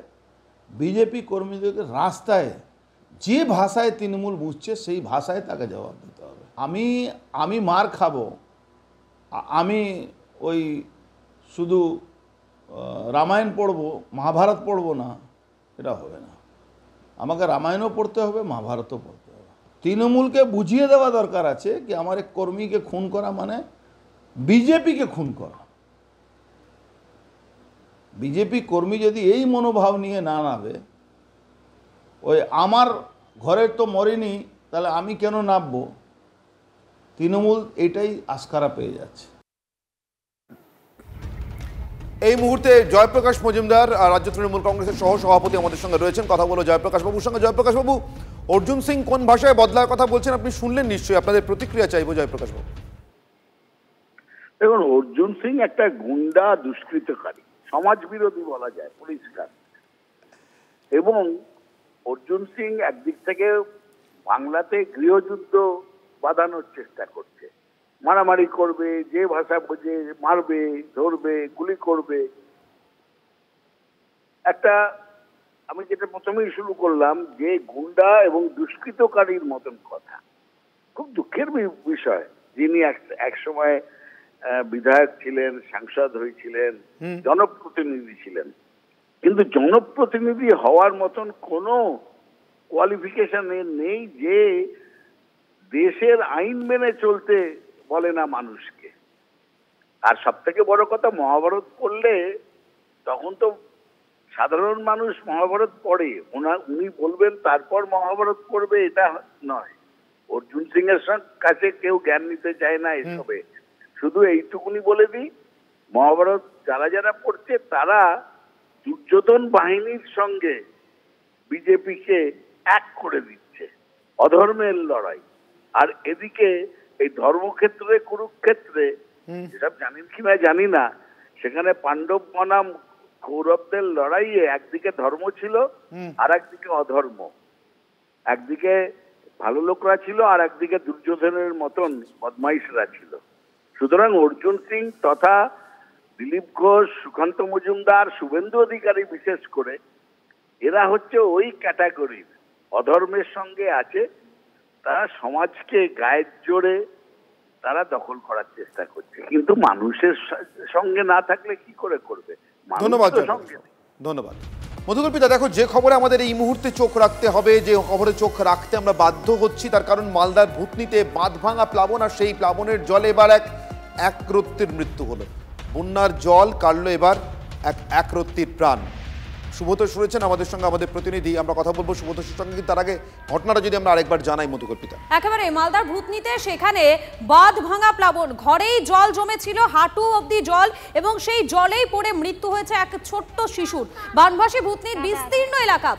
S2: বিজেপি কর্মীদেরকে রাস্তায় যে ভাষায় তৃণমূল বুঝছে সেই ভাষায় তাকে জবাব দিতে হবে। আমি মার খাবো, আমি ওই শুধু রামায়ণ পড়বো মহাভারত পড়বো না, এটা হবে না। আমাকে রামায়ণও পড়তে হবে, মহাভারতও পড়তে হবে। তৃণমূলকে বুঝিয়ে দেওয়া দরকার আছে কি আমার এক কর্মীকে খুন করা মানে বিজেপিকে খুন করা। বিজেপি কর্মী যদি এই মনোভাব নিয়ে না নামে, ওই আমার ঘরে তো মরেনি তাহলে আমি কেন নামবো, তৃণমূল এটাই আস্কারা পেয়ে যাচ্ছে।
S5: এই মুহূর্তে জয়প্রকাশ মজুমদার রাজ্য তৃণমূল কংগ্রেসের সহ সভাপতি আমাদের সঙ্গে রয়েছেন, কথা বলো জয়প্রকাশ বাবুর সঙ্গে। জয়প্রকাশ বাবু, অর্জুন সিং কোন ভাষায় বদলার কথা বলছেন আপনি শুনলেন নিশ্চয়ই, আপনাদের প্রতিক্রিয়া চাইবো জয়প্রকাশ বাবু।
S3: দেখুন, অর্জুন সিং একটা গুন্ডা দুষ্কৃতকারী, সমাজ বিরোধী বলা যায় পরিষ্কার। এবং অর্জুন সিং একদিক থেকে বাংলাতে গৃহযুদ্ধ বাঁধানোর চেষ্টা করছে, মারামারি করবে, যে ভাষা বোঝে মারবে, ধরবে, গুলি করবে। একটা আমি যেটা প্রথমেই শুরু করলাম যে গুন্ডা এবং দুষ্কৃতকারীর মতন কথা, খুব দুঃখের বিষয়। যিনি এক সময় বিধায়ক ছিলেন, সাংসদ হয়েছিলেন, জনপ্রতিনিধি ছিলেন, কিন্তু জনপ্রতিনিধি হওয়ার মতন কোনো কোয়ালিফিকেশন নেই যে দেশের আইন মেনে চলতে বলে না মানুষকে। আর সব থেকে বড় কথা, মহাভারত পড়লে তখন তো সাধারণ মানুষ মহাভারত পড়ে, উনি বলবেন তারপর মহাভারত পড়বে, এটা নয়। অর্জুন সিং এর কাছে কেউ জ্ঞান নিতে চায় না এসবে। শুধু এইটুকুনি বলে দিই, মহাভারত যারা যারা পড়ছে তারা দুর্যোধন বাহিনীর সঙ্গে বিজেপিকে এক করে দিচ্ছে, অধর্মের লড়াই। আর এদিকে এই ধর্মক্ষেত্রে কুরুক্ষেত্রে, যেসব জানেন কিনা জানি না, সেখানে পাণ্ডব বনাম কৌরবদের লড়াইয়ে একদিকে ধর্ম ছিল আর একদিকে অধর্ম, একদিকে ভালো লোকরা ছিল আর একদিকে দুর্যোধনের মতন বদমাইশরা ছিল। সুতরাং অর্জুন সিং তথা দিলীপ ঘোষ, সুকান্ত মজুমদার, শুভেন্দু অধিকারী বিশেষ করে, এরা হচ্ছে ওই ক্যাটাগরির, অধর্মের সঙ্গে আছে। তারা সমাজকে গায়ের জোরে তারা দখল করার চেষ্টা করছে, কিন্তু মানুষের সঙ্গে না থাকলে কি করে করবে?
S5: ধন্যবাদ ধন্যবাদ মধুকল্পিতা। দেখো, যে খবরে আমাদের এই মুহূর্তে চোখ রাখতে হবে, যে খবরে চোখ রাখতে আমরা বাধ্য হচ্ছি, তার কারণ মালদার ভূতনিতে বাঁধ ভাঙা প্লাবন, আর সেই প্লাবনের জলে এবার এক রত্তির মৃত্যু হলো। বন্যার জল কাটলো এবার এক রত্তির প্রাণ। সুব্রত শুনেছেন আমাদের সঙ্গে আমাদের প্রতিনিধি, আমরা কথা বলবো সুব্রতর সঙ্গে, কিন্তু তার আগে ঘটনাটা যদি আমরা আরেকবার জানাই মধুকল্পিতা।
S9: একেবারে মালদার ভূতনিতে সেখানে বাঁধ ভাঙা প্লাবন, ঘরেই জল জমেছিল, হাঁটু অবধি জল, এবং সেই জলেই পড়ে মৃত্যু হয়েছে এক ছোট্ট শিশুর। বানভাসী ভূতনির বিস্তীর্ণ এলাকা,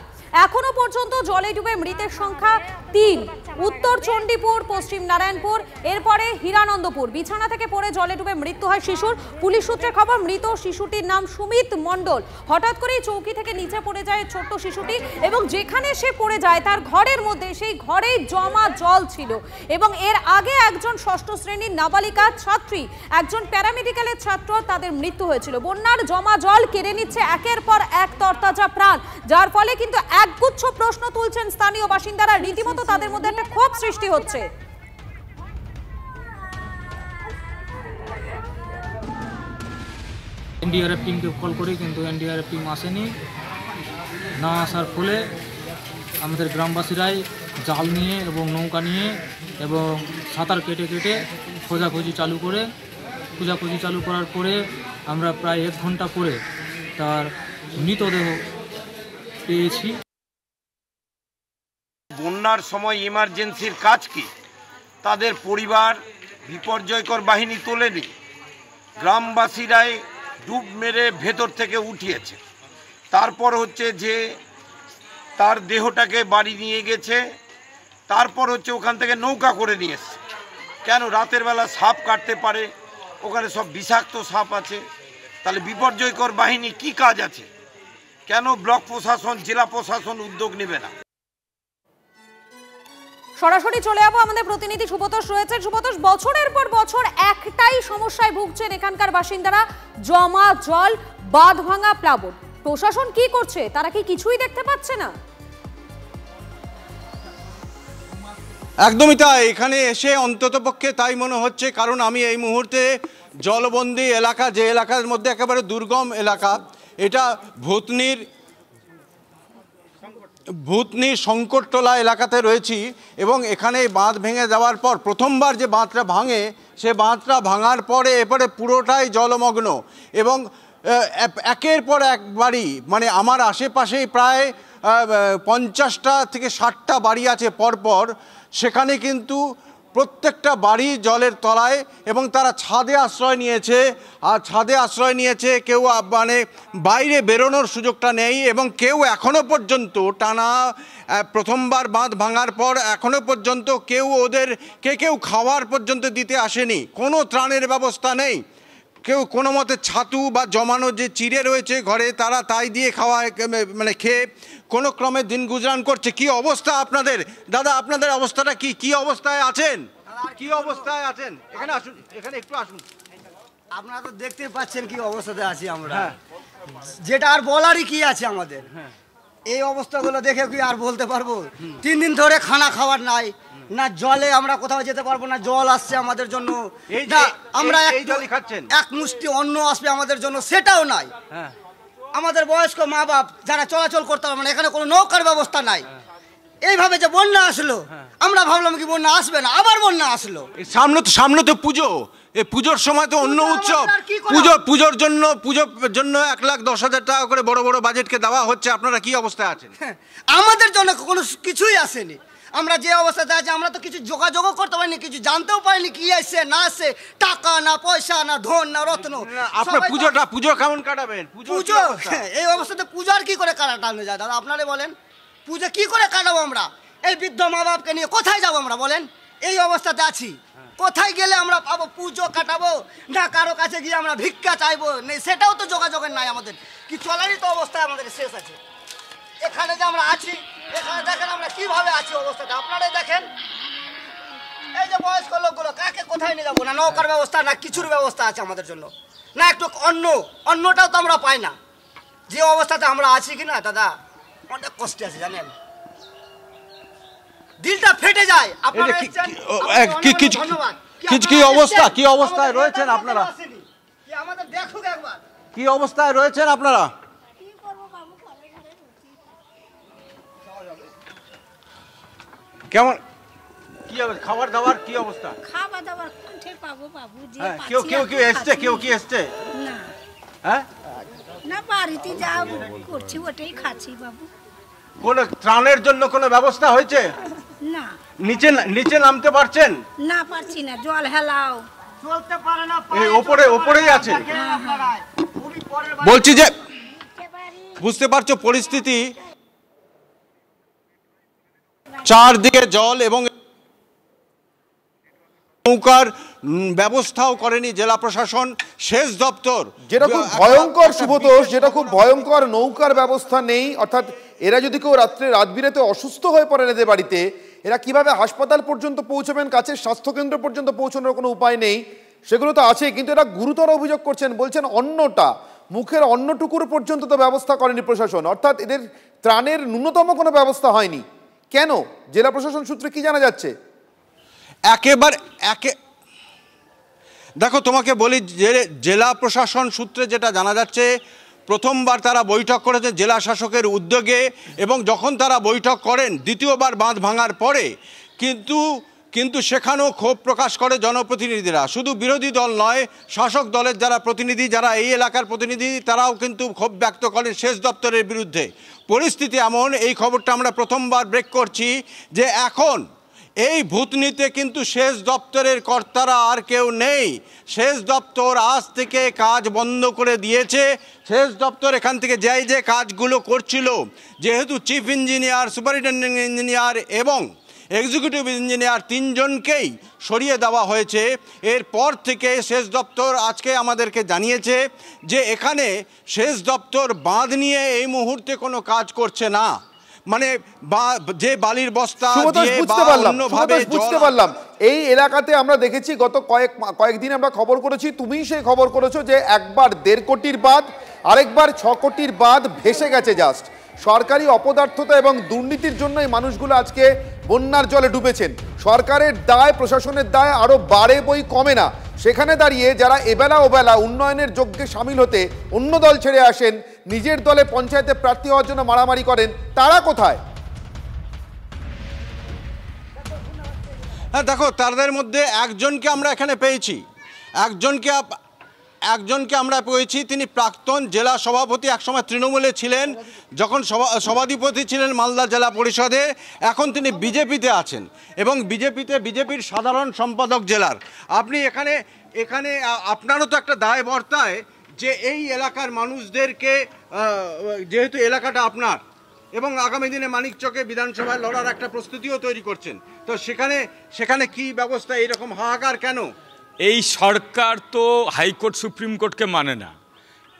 S9: এখনো পর্যন্ত জলে ডুবে মৃতের সংখ্যা ৩। উত্তর চণ্ডীপুর, পশ্চিম নারায়ণপুর, এরপরে হীরানন্দপুর। বিছানা থেকে পড়ে জলে ডুবে মৃত্যু হয় শিশুর। পুলিশ সূত্রে খবর, মৃত শিশুটির নাম সুমিত মণ্ডল। হঠাৎ করেই চৌকি থেকে নিচে পড়ে যায় ছোট্ট শিশুটি, এবং যেখানে সে পড়ে যায় তার ঘরের মধ্যে, সেই ঘরেই জমা জল ছিল। এবং এর আগে একজন ষষ্ঠ শ্রেণীর নাবালিকা ছাত্রী, একজন প্যারামেডিক্যালের ছাত্র, তাদের মৃত্যু হয়েছিল। বন্যার জমা জল কেড়ে নিচ্ছে একের পর এক তরতাজা প্রাণ, যার ফলে কিন্তু একগুচ্ছ প্রশ্ন তুলছেন স্থানীয় বাসিন্দারা। রীতিমতো তাদের মধ্যে একটা ক্ষোভ সৃষ্টি হচ্ছে।
S4: এনডিআরএফ টিমকে কল করি, কিন্তু এনডিআরএফ টিম আসেনি। না আসার ফলে আমাদের গ্রামবাসীরাই জাল নিয়ে এবং নৌকা নিয়ে এবং সাঁতার কেটে কেটে খোঁজাখুঁজি চালু করে খোঁজাখুঁজি চালু করার পরে আমরা প্রায় 1 ঘন্টা পরে তার মৃতদেহ পেয়েছি।
S6: বন্যার সময় ইমার্জেন্সির কাজ কি? তাদের পরিবার বিপর্যয়কর বাহিনী তোলেনি, গ্রামবাসীরাই ডুব মেরে ভেতর থেকে উঠিয়েছে। তারপর হচ্ছে যে তার দেহটাকে বাড়ি নিয়ে গেছে, তারপর হচ্ছে ওখান থেকে নৌকা করে নিয়ে এসছে। কেন? রাতের বেলা সাপ কাটতে পারে, ওখানে সব বিষাক্ত সাপ আছে। তাহলে বিপর্যয়কর বাহিনী কি কাজ আছে? কেন ব্লক প্রশাসন, জেলা প্রশাসন উদ্যোগ নেবে না?
S9: সরাসরি চলে যাবো, আমাদের প্রতিনিধি সুব্রতোষ রয়েছেন। সুব্রতোষ, বছরের পর বছর একটাই সমস্যায় ভুগছেন এখানকার বাসিন্দারা, জমা জল, বাঁধ ভাঙা, প্লাবন। প্রশাসন কি করছে? তারা কি কিছুই দেখতে পাচ্ছে না?
S7: একদমই তাই, এখানে এসে অন্ততপক্ষে তাই মনে হচ্ছে। কারণ আমি এই মুহূর্তে জলবন্দী এলাকা, যে এলাকার মধ্যে একেবারে দুর্গম এলাকা, এটা ভূতনির সংকটটোলা এলাকাতে রয়েছি। এবং এখানে বাঁধ ভেঙে যাওয়ার পর, প্রথমবার যে বাঁধটা ভাঙে, সে বাঁধটা ভাঙার পরে এবারে পুরোটাই জলমগ্ন। এবং একের পর এক বাড়ি, মানে আমার আশেপাশেই প্রায় 50টা থেকে 60টা বাড়ি আছে পরপর, সেখানে কিন্তু প্রত্যেকটা বাড়ি জলের তলায়, এবং তারা ছাদে আশ্রয় নিয়েছে। আর ছাদে আশ্রয় নিয়েছে, কেউ মানে বাইরে বেরোনোর সুযোগটা নেই। এবং কেউ এখনও পর্যন্ত টানা প্রথমবার বাঁধ ভাঙার পর এখনও পর্যন্ত কেউ খাওয়ার পর্যন্ত দিতে আসেনি। কোনো ত্রাণের ব্যবস্থা নেই। কেউ কোনো মতে ছাতু বা জমানো যে চিড়ে রয়েছে ঘরে, তারা তাই দিয়ে মানে খেয়ে কোনো ক্রমে দিন গুজরান করছে। কি অবস্থা আপনাদের? দাদা, আপনাদের অবস্থাটা কি অবস্থায় আছেন? কি অবস্থায় আছেন? এখানে আসুন, এখানে একটু আসুন।
S8: আপনারা তো দেখতে পাচ্ছেন কি অবস্থাতে আছি আমরা, যেটা আর বলারই কি আছে আমাদের। এই অবস্থাগুলো দেখে কি আর বলতে পারবো? 3 দিন ধরে খানা খাওয়ার নাই, না জলে আমরা কোথাও যেতে পারবো না, জল আসছে আমাদের জন্য, আমরা এক মুষ্টি অন্ন আসবে আমাদের জন্য, সেটাও নাই। আমাদের বয়স্ক মা বাপ যারা চলাচল করতে পারবে না, এখানে কোনো নৌকার ব্যবস্থা নাই। এইভাবে যে বন্যা আসলো, আমরা ভাবলাম কি বন্যা আসবে না, আবার বন্যা আসলো।
S7: সামনে তো পুজো, এই পুজোর সময় তো অন্য উৎসব, পুজোর জন্য 1,10,000 টাকা করে বড় বড় বাজেটকে দেওয়া হচ্ছে। আপনারা কি অবস্থায় আছেন?
S8: আমাদের জন্য কোনো কিছুই আসেনি। আমরা যে অবস্থাতে আছি, আমরা তো কিছু যোগাযোগও করতে পারিনি, কিছু জানতেও পারিনি কি আসছে না আসছে, টাকা না পয়সা না ধন না রত্ন।
S7: আপনার পুজো কেমন কাটাবেন?
S8: পুজো এই অবস্থাতে পুজো আর কি করে কাটানো যায় দাদা? আপনারা বলেন, পুজো কি করে কাটাবো আমরা? এই বৃদ্ধ মা বাপকে নিয়ে কোথায় যাবো আমরা বলেন? এই অবস্থাতে আছি, কোথায় গেলে আমরা পাবো পুজো কাটাবো? না কারো কাছে গিয়ে আমরা ভিক্ষা চাইবো, সেটাও তো যোগাযোগের নাই আমাদের। কি চলারই তো অবস্থা আমাদের শেষ আছে। এখানে যে আমরা আছি, এখানে দেখেন আমরা কিভাবে আছি অবস্থাটা, আপনারাই দেখেন। এই যে বয়স্ক লোকগুলো, কাকে কোথায় নিয়ে যাবো? না নৌকার ব্যবস্থা, না কিছুর ব্যবস্থা আছে আমাদের জন্য, না একটু অন্নটাও তো আমরা পাই না। যে অবস্থাতে আমরা আছি কিনা দাদা, অনেক কষ্টে আছে জানেন, দিলটা ফেটে যায়।
S7: কি অবস্থায় রয়েছেন আপনারা?
S8: আমাদের দেখুক একবার,
S7: কি অবস্থায় রয়েছেন আপনারা? কেমন কি হবে খাবার দাবার? কি অবস্থা?
S22: খাবার দাবার কোনঠে পাবো বাবু? যে
S7: কেউ এসছে? কেউ কি এসছে?
S22: না
S7: হ্যাঁ,
S22: না বাড়িতে যা করছি ওটাই খাচ্ছি বাবু।
S7: কোন ত্রাণের জন্য কোনো ব্যবস্থা হয়েছে?
S22: না।
S7: নিচে নামতে পারছেন?
S22: না পারছি না, জল হেলাও
S8: চলতে পারে না,
S7: এই ওপরেই আছে। বলছি যে বুঝতে পারছো পরিস্থিতি, চারদিকে জল এবং নৌকার ব্যবস্থাও করেনি জেলা প্রশাসন, সেচ দপ্তর।
S5: যেটা খুব ভয়ঙ্কর সুব্রতোষ, যেটা খুব ভয়ঙ্কর, নৌকার ব্যবস্থা নেই। অর্থাৎ এরা যদি কেউ রাতবিরাতে অসুস্থ হয়ে পড়েন এদের বাড়িতে, এরা কিভাবে হাসপাতাল পর্যন্ত পৌঁছবেন, কাছের স্বাস্থ্যকেন্দ্র পর্যন্ত পৌঁছানোর কোনো উপায় নেই। সেগুলো তো আছে, কিন্তু এরা গুরুতর অভিযোগ করছেন, বলছেন অন্নটা, মুখের অন্নটুকুর পর্যন্ত তো ব্যবস্থা করেনি প্রশাসন। অর্থাৎ এদের ত্রাণের ন্যূনতম কোনো ব্যবস্থা হয়নি। কেন? জেলা প্রশাসন সূত্রে কি জানা যাচ্ছে?
S7: দেখো তোমাকে বলি, জেলা প্রশাসন সূত্রে যেটা জানা যাচ্ছে, প্রথমবার তারা বৈঠক করেছে জেলা শাসকের উদ্যোগে, এবং যখন তারা বৈঠক করেন দ্বিতীয়বার বাঁধ ভাঙার পরে, কিন্তু কিন্তু সেখানেও ক্ষোভ প্রকাশ করে জনপ্রতিনিধিরা। শুধু বিরোধী দল নয়, শাসক দলের যারা প্রতিনিধি, যারা এই এলাকার প্রতিনিধি, তারাও কিন্তু ক্ষোভ ব্যক্ত করেন সেচ দপ্তরের বিরুদ্ধে। পরিস্থিতি এমন, এই খবরটা আমরা প্রথমবার ব্রেক করছি, যে এখন এই ভূতনিতে কিন্তু সেচ দপ্তরের কর্তারা আর কেউ নেই। সেচ দপ্তর আজ থেকে কাজ বন্ধ করে দিয়েছে। সেচ দপ্তর এখান থেকে যে কাজগুলো করছিল, যেহেতু চিফ ইঞ্জিনিয়ার, সুপারিনটেন্ডেন্ট ইঞ্জিনিয়ার এবং এক্সিকিউটিভ ইঞ্জিনিয়ার তিনজনকেই সরিয়ে দেওয়া হয়েছে, এরপর থেকে সেচ দপ্তর আজকে আমাদেরকে জানিয়েছে যে এখানে সেচ দপ্তর বাঁধ নিয়ে এই মুহূর্তে কোনো কাজ করছে না। মানে যে বালির বস্তা
S5: বুঝতে পারলাম এই এলাকাতে আমরা দেখেছি গত কয়েকদিন আমরা খবর করেছি, তুমি সেই খবর করেছো যে একবার 1.5 কোটির বাঁধ, আরেকবার 6 কোটির বাঁধ ভেসে গেছে জাস্ট। সরকারি অপদার্থতা এবং দুর্নীতির জন্য এই মানুষগুলো আজকে বন্যার জলে ডুবেছেন। সরকারের দায়, প্রশাসনের দায় আরো বাড়ে বই কমে না। সেখানে দাঁড়িয়ে যারা এবেলা ওবেলা উন্নয়নের যজ্ঞে সামিল হতে অন্য দল ছেড়ে আসেন, নিজের দলে পঞ্চায়েতে প্রার্থী হওয়ার জন্য মারামারি করেন, তারা কোথায়?
S7: হ্যাঁ দেখো, তাদের মধ্যে একজনকে আমরা এখানে পেয়েছি, একজনকে আমরা পেয়েছি, তিনি প্রাক্তন জেলা সভাপতি, একসময় তৃণমূলে ছিলেন, যখন সভাধিপতি ছিলেন মালদা জেলা পরিষদে, এখন তিনি বিজেপিতে আছেন এবং বিজেপির সাধারণ সম্পাদক জেলার। আপনি এখানে আপনারও তো একটা দায় বর্তায় যে এই এলাকার মানুষদেরকে, যেহেতু এলাকাটা আপনার এবং আগামী দিনে মানিকচকে বিধানসভায় লড়ার একটা প্রস্তুতিও তৈরি করছেন, তো সেখানে কি ব্যবস্থা, এইরকম হাহাকার কেন?
S10: এই সরকার তো হাইকোর্ট সুপ্রিম কোর্টকে মানে না,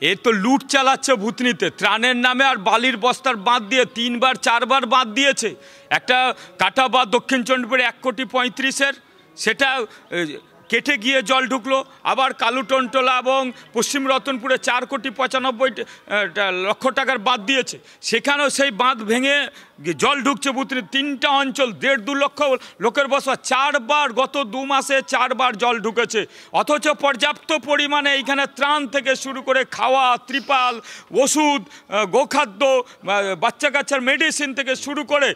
S10: এ তো লুট চালাচ্ছে ভূতনিতে ত্রাণের নামে। আর বালির বস্তার বাঁধ দিয়ে 3-4বার বাঁধ দিয়েছে। একটা কাটা বাঁধ দক্ষিণ চণ্ডীপুরে 1,35,00,000-এর, সেটা কেটে গিয়ে জল ঢুকলো। আবার কালুটনটোলা এবং পশ্চিম রতনপুরে 4,95,00,000 টাকার বাঁধ দিয়েছে, সেখানেও সেই বাঁধ ভেঙে জল ঢুকছে ভূতনি। 3টা অঞ্চল 1.5-2 লক্ষ লোকের বসবাস, 4বার গত 2 মাসে 4বার জল ঢুকেছে। অথচ পর্যাপ্ত পরিমাণে এইখানে ত্রাণ থেকে শুরু করে খাওয়া, ত্রিপাল, ওষুধ, গোখাদ্য, বাচ্চা কাচ্চার মেডিসিন থেকে শুরু করে,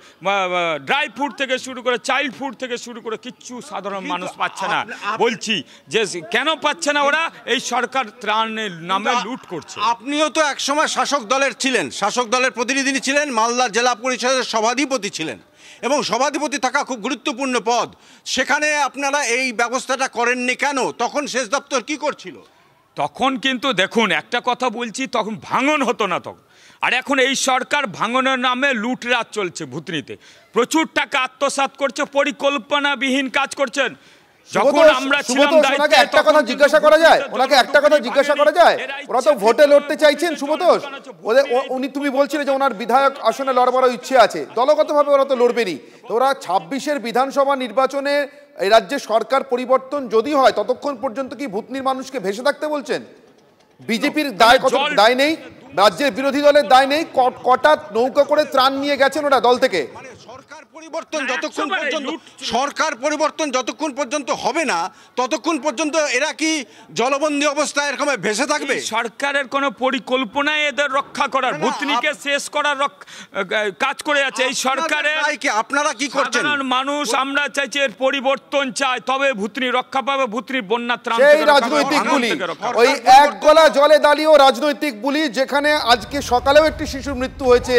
S10: ড্রাই ফুড থেকে শুরু করে, চাইল্ড ফুড থেকে শুরু করে কিচ্ছু সাধারণ মানুষ পাচ্ছে না। বলছি যে কেন পাচ্ছে না ওরা? এই সরকার ত্রাণের নামে লুট করছে।
S7: আপনিও তো একসময় শাসক দলের ছিলেন, শাসক দলের প্রতিনিধি ছিলেন, মালদা জেলা পরিষদের সভাধিপতি ছিলেন এবং সভাধিপতি থাকা খুব গুরুত্বপূর্ণ পদ। সেখানে আপনারা এই ব্যবস্থাটা করেননি কেন? তখন সেচ দপ্তর কি করছিল?
S10: তখন কিন্তু দেখুন, একটা কথা বলছি, তখন ভাঙন হতো না তখন। আর এখন এই সরকার ভাঙনের নামে লুটরাজ চলছে ভূতনিতে, প্রচুর টাকা আত্মসাৎ করছে, পরিকল্পনাবিহীন কাজ করছেন। যখন আমরা ছিলাম
S5: ওনাকে একটা কথা জিজ্ঞাসা করা যায়, ওরা তো ভোটে লড়তে চাইছেন সুব্রতোষ, উনি তুমি বলছিলে যে ওনার বিধায়ক আসনে লড়বারও ইচ্ছে আছে, দলগতভাবে ওরা তো লড়বেনই। তো ওরা 26-এর বিধানসভা নির্বাচনে এই রাজ্যে সরকার পরিবর্তন যদি হয়, ততক্ষণ পর্যন্ত কি ভূতনির মানুষকে ভেসে থাকতে বলছেন? বিজেপির দায় নেই, রাজ্যের বিরোধী দলের দায় নেই, কটা নৌকা করে ত্রাণ নিয়ে গেছেন ওরা দল থেকে।
S7: সরকার পরিবর্তন যতক্ষণ পর্যন্ত হবে না, ততক্ষণ পর্যন্ত এরা কি জলবন্দী অবস্থায় এরকম ভেসে থাকবে?
S10: সরকারের কোনো পরিকল্পনায় এদের রক্ষা করার, ভূতনিকে শেষ করার কাজ করে আছে এই সরকারের।
S7: আপনারা কি করছেন?
S10: মানুষ আমরা চাইছি এর পরিবর্তন চাই, তবে ভূতনি রক্ষা পাবে, ভূতনির বন্যা ত্রাণ।
S5: সেই রাজনৈতিক বুলি, ওই এক গলা জলে দাঁড়িয়েও রাজনৈতিক বুলি, যেখানে আজকে সকালেও একটি শিশুর মৃত্যু হয়েছে,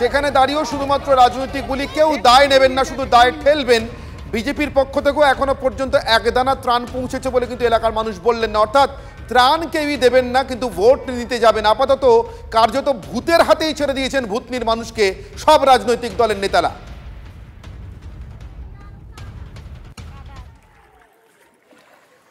S5: সেখানে দাঁড়িয়েও শুধুমাত্র রাজনৈতিক বুলি। কেউ দায় নেবেন না, শুধু দায় ঠেলবেন। বিজেপির পক্ষ থেকেও এখনো পর্যন্ত একদানা ত্রাণ পৌঁছেছে বলে কিন্তু এলাকার মানুষ বললেন না। অর্থাৎ ত্রাণ কেউই দেবেন না, কিন্তু ভোট নিতে যাবেন। আপাতত কার্যত ভূতের হাতেই ছেড়ে দিয়েছেন ভূতনির মানুষকে সব রাজনৈতিক দলের নেতারা।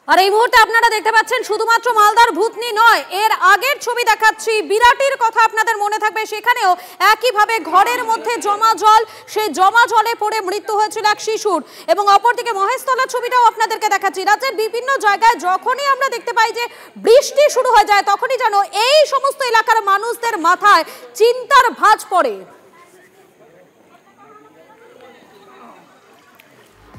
S9: আর এই মুহূর্তে আপনারা দেখতে পাচ্ছেন শুধুমাত্র মালদার ভূতনি নয়, এর আগের ছবি দেখাচ্ছি, বিরাটির কথা আপনাদের মনে থাকবে, সেখানেও একইভাবে ঘরের মধ্যে জমা জল, সেই জমা জলে পড়ে মৃত্যু হয়েছিল এক শিশুর। এবং অপরদিকে মহেশতলার ছবিটাও আপনাদেরকে দেখাচ্ছি। রাজ্যের বিভিন্ন জায়গায় যখনই আমরা দেখতে পাই যে বৃষ্টি শুরু হয়ে যায়, তখনই যেন এই সমস্ত এলাকার মানুষদের মাথায় চিন্তার ভাঁজ পড়ে।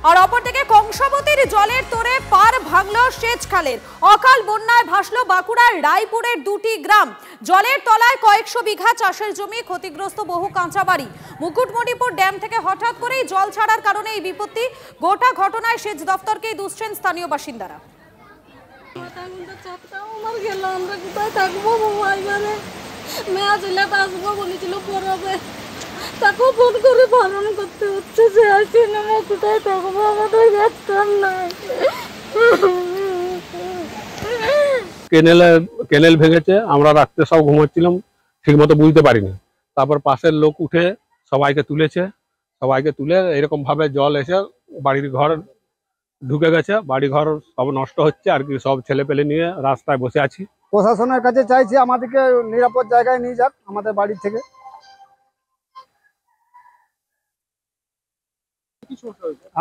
S9: আর অপরদিকে কংসাবতীর জলের তোড়ে পার ভাঙল সেচ খালের। অকাল বন্যায় ভাসল বাঁকুড়ার রায়পুরের 2টি গ্রাম। জলের তলায় কয়েকশো বিঘা চাষের জমি, ক্ষতিগ্রস্ত বহু কাঁচা বাড়ি। মুকুটমণিপুর ড্যাম থেকে হঠাৎ করেই জল ছাড়ার কারণে এই বিপত্তি। গোটা ঘটনায় সেচ দফতরকেই দুষছেন স্থানীয় বাসিন্দারা।
S11: আমরা কোথায় থাকবো বাবা, এবারে মেয়া ছেলেটা আসবো বলেছিল পড়াবে, তাকেও ফোন করে বারণ করতে হচ্ছে যে আসি না, কোথায় থাকবো, আমাদের একটা নাই।
S12: কেনেল ভেঙেছে, আমরা রাত্রে সব ঘুমাচ্ছিলাম, ঠিক মতো বুঝতে পারিনি। তারপর পাশের লোক উঠে সবাইকে তুলেছে, সবাইকে তুলে এরকম ভাবে জল এসে বাড়ির ঘর ঢুকে গেছে, বাড়ি ঘর সব নষ্ট হচ্ছে আর কি। সব ছেলে পেলে নিয়ে রাস্তায় বসে আছি।
S13: প্রশাসনের কাছে চাইছি আমাদেরকে নিরাপদ জায়গায় নিয়ে যাক আমাদের বাড়ি থেকে।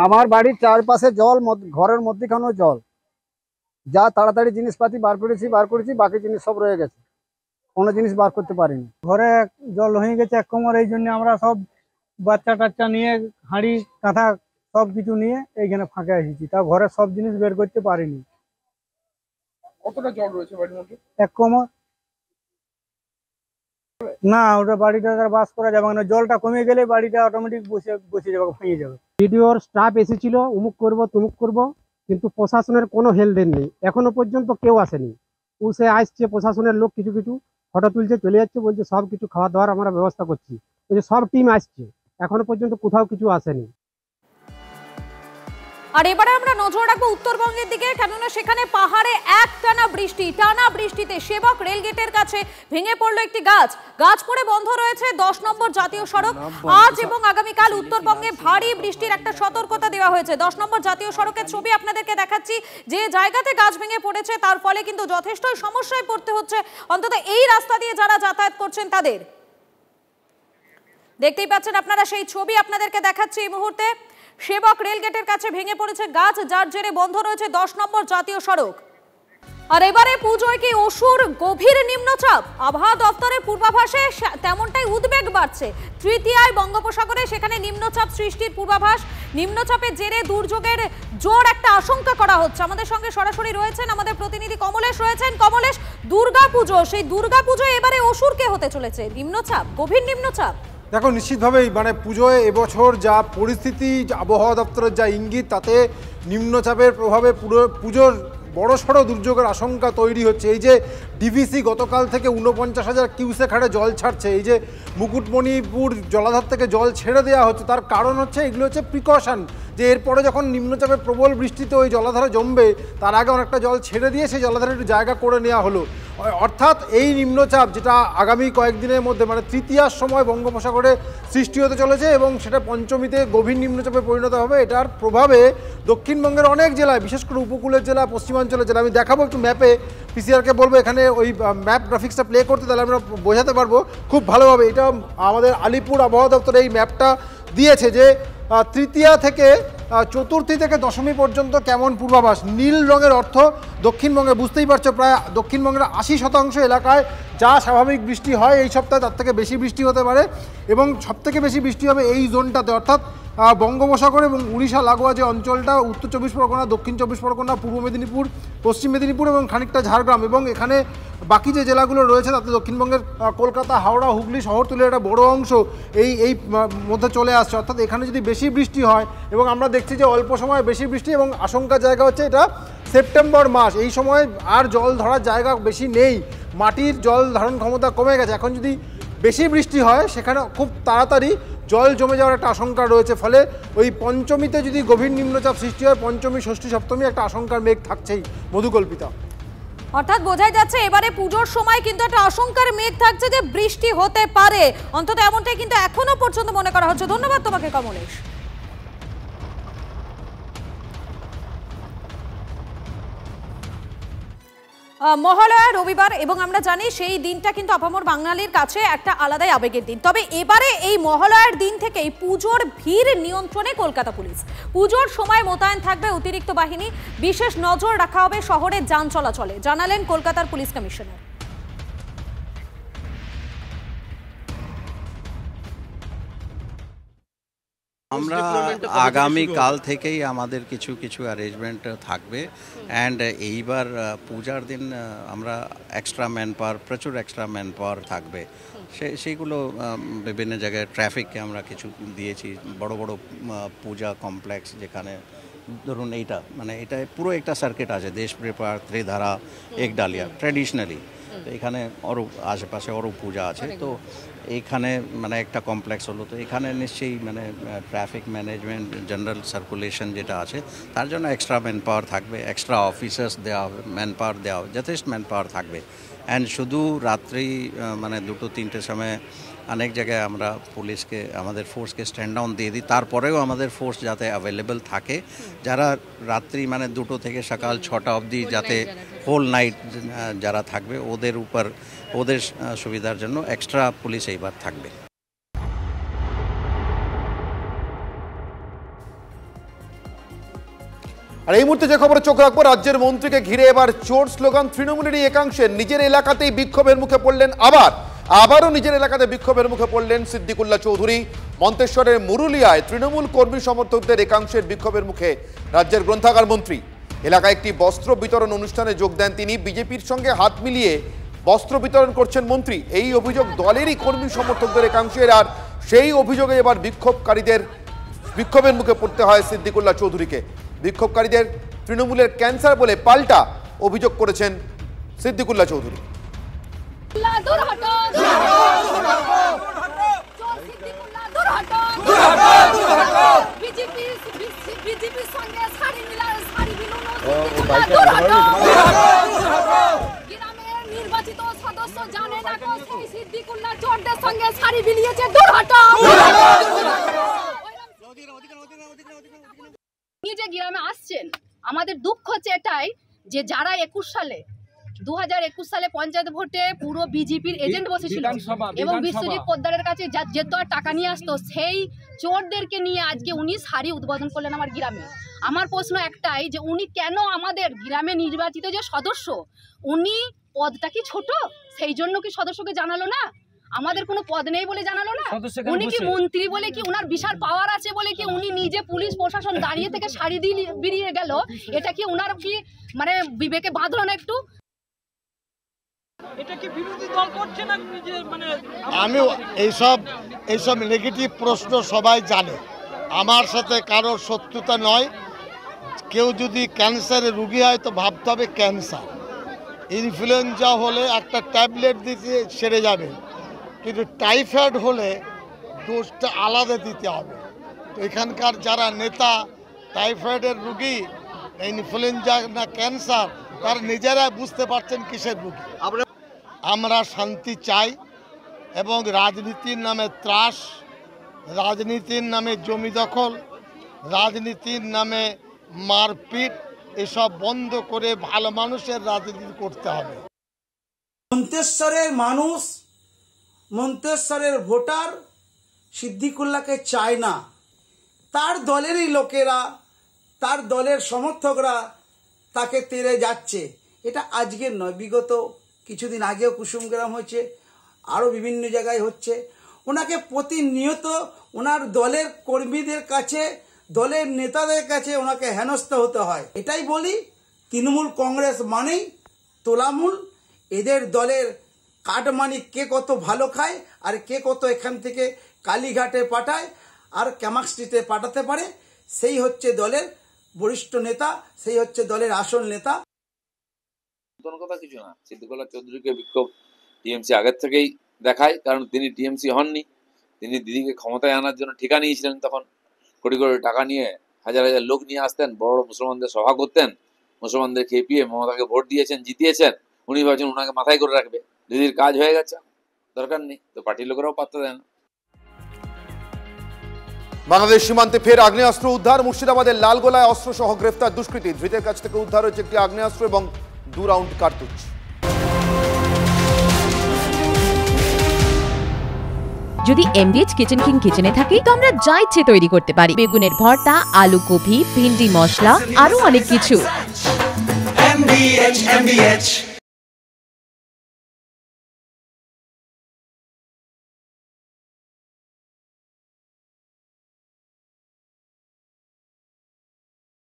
S13: আমার বাড়ির চারপাশে জল, ঘরের মধ্যেখানেও জল। যা তাড়াতাড়ি জিনিসপাতি বার করেছি, বাকি জিনিস সব রয়ে গেছে, কোনো জিনিস বার করতে পারিনি। ঘরে জল হয়ে গেছে এক কোমর, এই জন্য আমরা সব বাচ্চা টাচ্চা নিয়ে, হাঁড়ি কাঁথা সব কিছু নিয়ে এইখানে ফাঁকে এসেছি, তাও ঘরের সব জিনিস বের করতে পারিনি।
S14: কতটা জল রয়েছে বাড়ির মধ্যে?
S13: এক কোমর। না, ওটা বাড়িটা বাস করা যাবে না, জলটা কমে গেলে বাড়িটা অটোমেটিক বসে যাবে, ভেঙে যাবে।
S25: ভিডিওর স্টাফ এসেছিল, অমুক করব তমুক করব, কিন্তু প্রশাসনের কোনো হেলদেন নেই, এখনো পর্যন্ত কেউ আসেনি। সে আসছে প্রশাসনের লোক, কিছু কিছু ফটো তুলছে, চলে যাচ্ছে, বলছে সব কিছু খাওয়া দাওয়ার আমরা ব্যবস্থা করছি, বলছে সব টিম আসছে, এখনো পর্যন্ত কোথাও কিছু আসেনি।
S9: আর এবারে আমরা নজর রাখবো উত্তরবঙ্গের দিকে, কেননা সেখানে পাহাড়ে টানা বৃষ্টিতে সেবক রেলগেটের কাছে ভেঙে পড়লো একটি গাছ পড়ে বন্ধ রয়েছে 10 নম্বর জাতীয় সড়ক। আজ এবং আগামীকাল উত্তরবঙ্গে ভারী বৃষ্টির একটা সতর্কতা দেওয়া হয়েছে। 10 নম্বর জাতীয় সড়কের ছবি আপনাদেরকে দেখাচ্ছি। যে জায়গাতে গাছ ভেঙে পড়েছে তার ফলে কিন্তু যথেষ্ট সমস্যায় পড়তে হচ্ছে অন্তত এই রাস্তা দিয়ে যারা যাতায়াত করছেন তাদের। দেখতেই পাচ্ছেন আপনারা সেই ছবি আপনাদেরকে দেখাচ্ছি এই মুহূর্তে। সেবক রেলগেটের কাছে ভেঙে পড়েছে গাছ, যার জেরে বন্ধ রয়েছে 10 নম্বর জাতীয় সড়ক। আর এবারে পুজোয় কি অসুর গভীর নিম্নচাপ? আবহাওয়া দপ্তরের পূর্বাভাসে তেমনটাই উদ্বেগ বাড়ছে। তৃতীয়ায় বঙ্গোপসাগরে সেখানে নিম্নচাপ সৃষ্টির পূর্বাভাস। নিম্নচাপের জেরে দুর্যোগের জোর একটা আশঙ্কা করা হচ্ছে। আমাদের সঙ্গে সরাসরি রয়েছেন আমাদের প্রতিনিধি কমলেশ রয়েছেন। কমলেশ, দুর্গাপুজো, সেই দুর্গাপুজো এবারে অসুর কে হতে চলেছে? নিম্নচাপ, গভীর নিম্নচাপ?
S14: দেখো, নিশ্চিতভাবেই পুজোয় এবছর যা পরিস্থিতি, আবহাওয়া দপ্তরের যা ইঙ্গিত, তাতে নিম্নচাপের প্রভাবে পুজোর বড়সড় দুর্যোগের আশঙ্কা তৈরি হচ্ছে। এই যে ডিভিসি গতকাল থেকে 49,000 কিউসেক হারে জল ছাড়ছে, এই যে মুকুটমণিপুর জলাধার থেকে জল ছেড়ে দেওয়া হচ্ছে, তার কারণ হচ্ছে এগুলো হচ্ছে প্রিকশন, যে এরপরে যখন নিম্নচাপে প্রবল বৃষ্টিতে ওই জলাধারে জমবে, তার আগে অনেকটা জল ছেড়ে দিয়ে সেই জলাধারে একটু জায়গা করে নেওয়া হলো। অর্থাৎ এই নিম্নচাপ যেটা আগামী কয়েকদিনের মধ্যে তৃতীয়ার সময় বঙ্গোপসাগরে সৃষ্টি হতে চলেছে এবং সেটা পঞ্চমীতে গভীর নিম্নচাপে পরিণত হবে। এটার প্রভাবে দক্ষিণবঙ্গের অনেক জেলায়, বিশেষ করে উপকূলের জেলা, পশ্চিমাঞ্চলের জেলা, আমি দেখাবো একটু ম্যাপে, পিসিআরকে বলবো এখানে ওই ম্যাপ গ্রাফিক্সটা প্লে করতে, তাহলে আমরা বোঝাতে পারবো খুব ভালোভাবে। এটা আমাদের আলিপুর আবহাওয়া দপ্তর এই ম্যাপটা দিয়েছে যে তৃতীয়া থেকে চতুর্থী থেকে দশমী পর্যন্ত কেমন পূর্বাভাস। নীল রঙের অর্থ দক্ষিণবঙ্গে, বুঝতেই পারছো, প্রায় দক্ষিণবঙ্গের 80% এলাকায় যা স্বাভাবিক বৃষ্টি হয় এই সপ্তাহে তার থেকে বেশি বৃষ্টি হতে পারে এবং সবথেকে বেশি বৃষ্টি হবে এই জোনটাতে, অর্থাৎ বঙ্গোপসাগর এবং উড়িষ্যা লাগোয়া যে অঞ্চলটা, উত্তর 24 পরগনা, দক্ষিণ 24 পরগনা, পূর্ব মেদিনীপুর, পশ্চিম মেদিনীপুর এবং খানিকটা ঝাড়গ্রাম, এবং এখানে বাকি যে জেলাগুলো রয়েছে তাতে দক্ষিণবঙ্গের কলকাতা, হাওড়া, হুগলি শহরতলির একটা বড় অংশ এই মধ্যে চলে আসছে। অর্থাৎ এখানে যদি বেশি বৃষ্টি হয়, এবং আমরা দেখছি যে অল্প সময় বেশি বৃষ্টি, এবং আশঙ্কার জায়গা হচ্ছে এটা সেপ্টেম্বর মাস, এই সময় আর জল ধরার জায়গা বেশি নেই, মাটির জল ধারণ ক্ষমতা কমে গেছে। এখন যদি বেশি বৃষ্টি হয় সেখানে খুব তাড়াতাড়ি জল জমে যাওয়ার একটা আশঙ্কা রয়েছে। ফলে ওই পঞ্চমীতে যদি গভীর নিম্নচাপ সৃষ্টি হয়, পঞ্চমী, ষষ্ঠী, সপ্তমী একটা আশঙ্কার মেঘ থাকছেই মধুকল্পিতা।
S9: অর্থাৎ বোঝাই যাচ্ছে এবারে পুজোর সময় কিন্তু একটা আশঙ্কার মেঘ থাকছে যে বৃষ্টি হতে পারে, অন্তত এমনটাই কিন্তু এখনো পর্যন্ত মনে করা হচ্ছে। ধন্যবাদ তোমাকে কমলেশ। মহালয়া রবিবার, এবং আমরা জানি সেই দিনটা কিন্তু আপামর বাঙালির কাছে একটা আলাদাই আবেগের দিন। তবে এবারে এই মহালয়ার দিন থেকেই পুজোর ভিড় নিয়ন্ত্রণে কলকাতা পুলিশ। পুজোর সময় মোতায়েন থাকবে অতিরিক্ত বাহিনী, বিশেষ নজর রাখা হবে শহরের যান চলাচলে, জানালেন কলকাতার পুলিশ কমিশনার।
S15: আমরা আগামীকাল থেকেই আমাদের কিছু কিছু অ্যারেঞ্জমেন্ট থাকবে অ্যান্ড এইবার পূজার দিন আমরা এক্সট্রা ম্যান পাওয়ার, প্রচুর এক্সট্রা ম্যান পাওয়ার থাকবে। সেইগুলো বিভিন্ন জায়গায় ট্রাফিককে আমরা কিছু দিয়েছি। বড় বড় পূজা কমপ্লেক্স যেখানে ধরুন এইটা মানে এটা পুরো একটা সার্কিট আছে, দেশপ্রেপার, ত্রিধারা, একডালিয়া ট্র্যাডিশনালি। তো এখানে আরও আশেপাশে আরও পূজা আছে। তো এইখানে মানে একটা কমপ্লেক্স হলো, তো এখানে নিশ্চয়ই মানে ট্রাফিক ম্যানেজমেন্ট, জেনারেল সার্কুলেশন যেটা আছে তার জন্য এক্সট্রা ম্যান পাওয়ার থাকবে, এক্সট্রা অফিসার্স দেওয়া হবে, ম্যান পাওয়ার দেওয়া হবে, যথেষ্ট ম্যান পাওয়ার থাকবে। অ্যান্ড শুধু রাত্রি মানে 2-3টের সময় অনেক জায়গায় আমরা পুলিশকে, আমাদের ফোর্সকে স্ট্যান্ড ডাউন দিয়ে দিই, তারপরেও আমাদের ফোর্স যাতে অ্যাভেলেবেল থাকে। যারা রাত্রি মানে 2টো থেকে সকাল 6টা অবধি যাতে হোল নাইট যারা থাকবে ওদের উপর, ওদের সুবিধার জন্য এক্সট্রা পুলিশ এইবার থাকবে।
S5: আর এই মুহূর্তে যে খবরে চোখ রাখবো, রাজ্যের মন্ত্রীকে ঘিরে এবার চোর স্লোগান তৃণমূলেরই একাংশের। নিজের এলাকাতেই বিক্ষোভের মুখে পড়লেন আবারও নিজের এলাকাতে বিক্ষোভের মুখে পড়লেন সিদ্দিকুল্লাহ চৌধুরী। মন্তেশ্বরের মুরুলিয়ায় তৃণমূল কর্মী সমর্থকদের একাংশের বিক্ষোভের মুখে রাজ্যের গ্রন্থাগার মন্ত্রী। এলাকায় একটি বস্ত্র বিতরণ অনুষ্ঠানে যোগ দেন তিনি। বিজেপির সঙ্গে হাত মিলিয়ে বস্ত্র বিতরণ করছেন মন্ত্রী। এই অভিযোগ দলেরই কর্মী সমর্থকদের একাংশের। আর সেই অভিযোগে এবার বিক্ষোভের মুখে পড়তে হয় সিদ্দিকুল্লাহ চৌধুরীকে। বিক্ষোভকারীদের তৃণমূলের ক্যান্সার বলে পাল্টা অভিযোগ করেছেন সিদ্দিকুল্লাহ চৌধুরী।
S16: নির্বাচিত সদস্য জানে না সেই সিদ্দিকুল্লাহ চোরদের সঙ্গে শাড়ি বিলিয়েছে। দূর হটো। যে গ্রামে আসছেন, আমাদের দুঃখ হচ্ছে এটাই যে যারা 2021 সালে পঞ্চায়েত ভোটে পুরো বিজেপির এজেন্ট বসেছিল এবং বিশ্বজিৎ পোদ্দারের কাছে যেত টাকা নিয়ে আসতো, সেই চোরদেরকে নিয়ে আজকে উনি শাড়ি উদ্বোধন করলেন আমার গ্রামে। আমার প্রশ্ন একটাই যে উনি কেন আমাদের গ্রামে নির্বাচিত যে সদস্য, উনি পদটা কি ছোট, সেই জন্য কি সদস্যকে জানালো না? আমাদের কোনো পদ নেই বলে জানালো না? উনি কি মন্ত্রী বলে কি উনার বিশাল পাওয়ার আছে বলে কি উনি নিজে পুলিশ প্রশাসন দাঁড়িয়ে থেকে শাড়ি দিয়ে বেরিয়ে গেল? এটা কি উনার কি মানে বিবেকে বাঁধলো না একটু?
S17: এটা কি বিরোধী দল করছে না নিজে মানে?
S18: আমি এইসব নেগেটিভ প্রশ্ন সবাই জানে, আমার সাথে কারোর শত্রুতা নয়। কেউ যদি ক্যান্সারের রুগী হয় তো ভাবতে হবে ক্যান্সার। ইনফ্লুয়েঞ্জা হলে একটা ট্যাবলেট দিতে সেরে যাবে, কিন্তু টাইফয়েড হলে ডোজটা আলাদা দিতে হবে। তো এখানকার যারা নেতা টাইফয়েডের রুগী, ইনফ্লুয়েঞ্জা না ক্যান্সার, তারা নিজেরা বুঝতে পারছেন কিসের রুগী। আমরা শান্তি চাই এবং রাজনীতির নামে ত্রাস, রাজনীতির নামে জমি দখল, রাজনীতির নামে মারপিট এসব বন্ধ করে ভালো মানুষের রাজনীতি করতে হবে।
S19: মন্তেশ্বরের মানুষ, মন্তেশ্বরের ভোটার সিদ্দিকুল্লাহকে চায় না। তার দলেরই লোকেরা, তার দলের সমর্থকরা তাকে তেড়ে যাচ্ছে। এটা আজকের নয়, বিগত কিছুদিন আগেও কুসুমগ্রাম হয়েছে, আরও বিভিন্ন জায়গায় হচ্ছে। ওনাকে প্রতিনিয়ত ওনার দলের কর্মীদের কাছে, দলের নেতাদের কাছে ওনাকে হেনস্থ হতে হয়। এটাই বলি, তৃণমূল কংগ্রেস মানেই তোলামূল। এদের দলের কাটমানি কে কত ভালো খায় আর কে কত এখান থেকে কালীঘাটে পাঠায় আর ক্যামাক স্ট্রিটে পাঠাতে পারে, সেই হচ্ছে দলের বরিষ্ঠ নেতা, সেই হচ্ছে দলের আসল নেতা।
S26: নতুন কথা কিছু না। সিদ্দিকুল্লাহ চৌধুরীকে বিক্ষোভ টিএমসি আগের থেকেই দেখায়, কারণ তিনি টিএমসি হননি। তিনি দিদিকে ক্ষমতায় আনার জন্য ঠিকা নিয়েছিলেন। তখন কোটি কোটি টাকা নিয়ে হাজার হাজার লোক নিয়ে আসতেন, বড় বড় মুসলমানদের সভা করতেন, মুসলমানদের খেপিয়ে মমতাকে ভোট দিয়েছেন, জিতিয়েছেন। উনি ভাবছেন ওনাকে মাথায় করে রাখবে। দিদির কাজ হয়ে গেছে, দরকার নেই। তো পার্টির লোকেরাও পাত্তা দেয় না।
S5: বাংলাদেশ সীমান্তে ফের আগ্নেয়াস্ত্র উদ্ধার। মুর্শিদাবাদের লালগোলায় অস্ত্রসহ গ্রেফতার দুষ্কৃতী। ধৃতের কাছ থেকে উদ্ধার হয়েছে একটি আগ্নেয়াস্ত্র এবং 2 রাউন্ড কার্তুজ।
S27: যদি এমডিএইচ কিচেন কিং কিচেনে থাকি তো আমরা যা ইচ্ছে তৈরি করতে পারি। বেগুনের ভর্তা, আলু কপি, ভিন্ডি মশলা, আরো অনেক কিছু।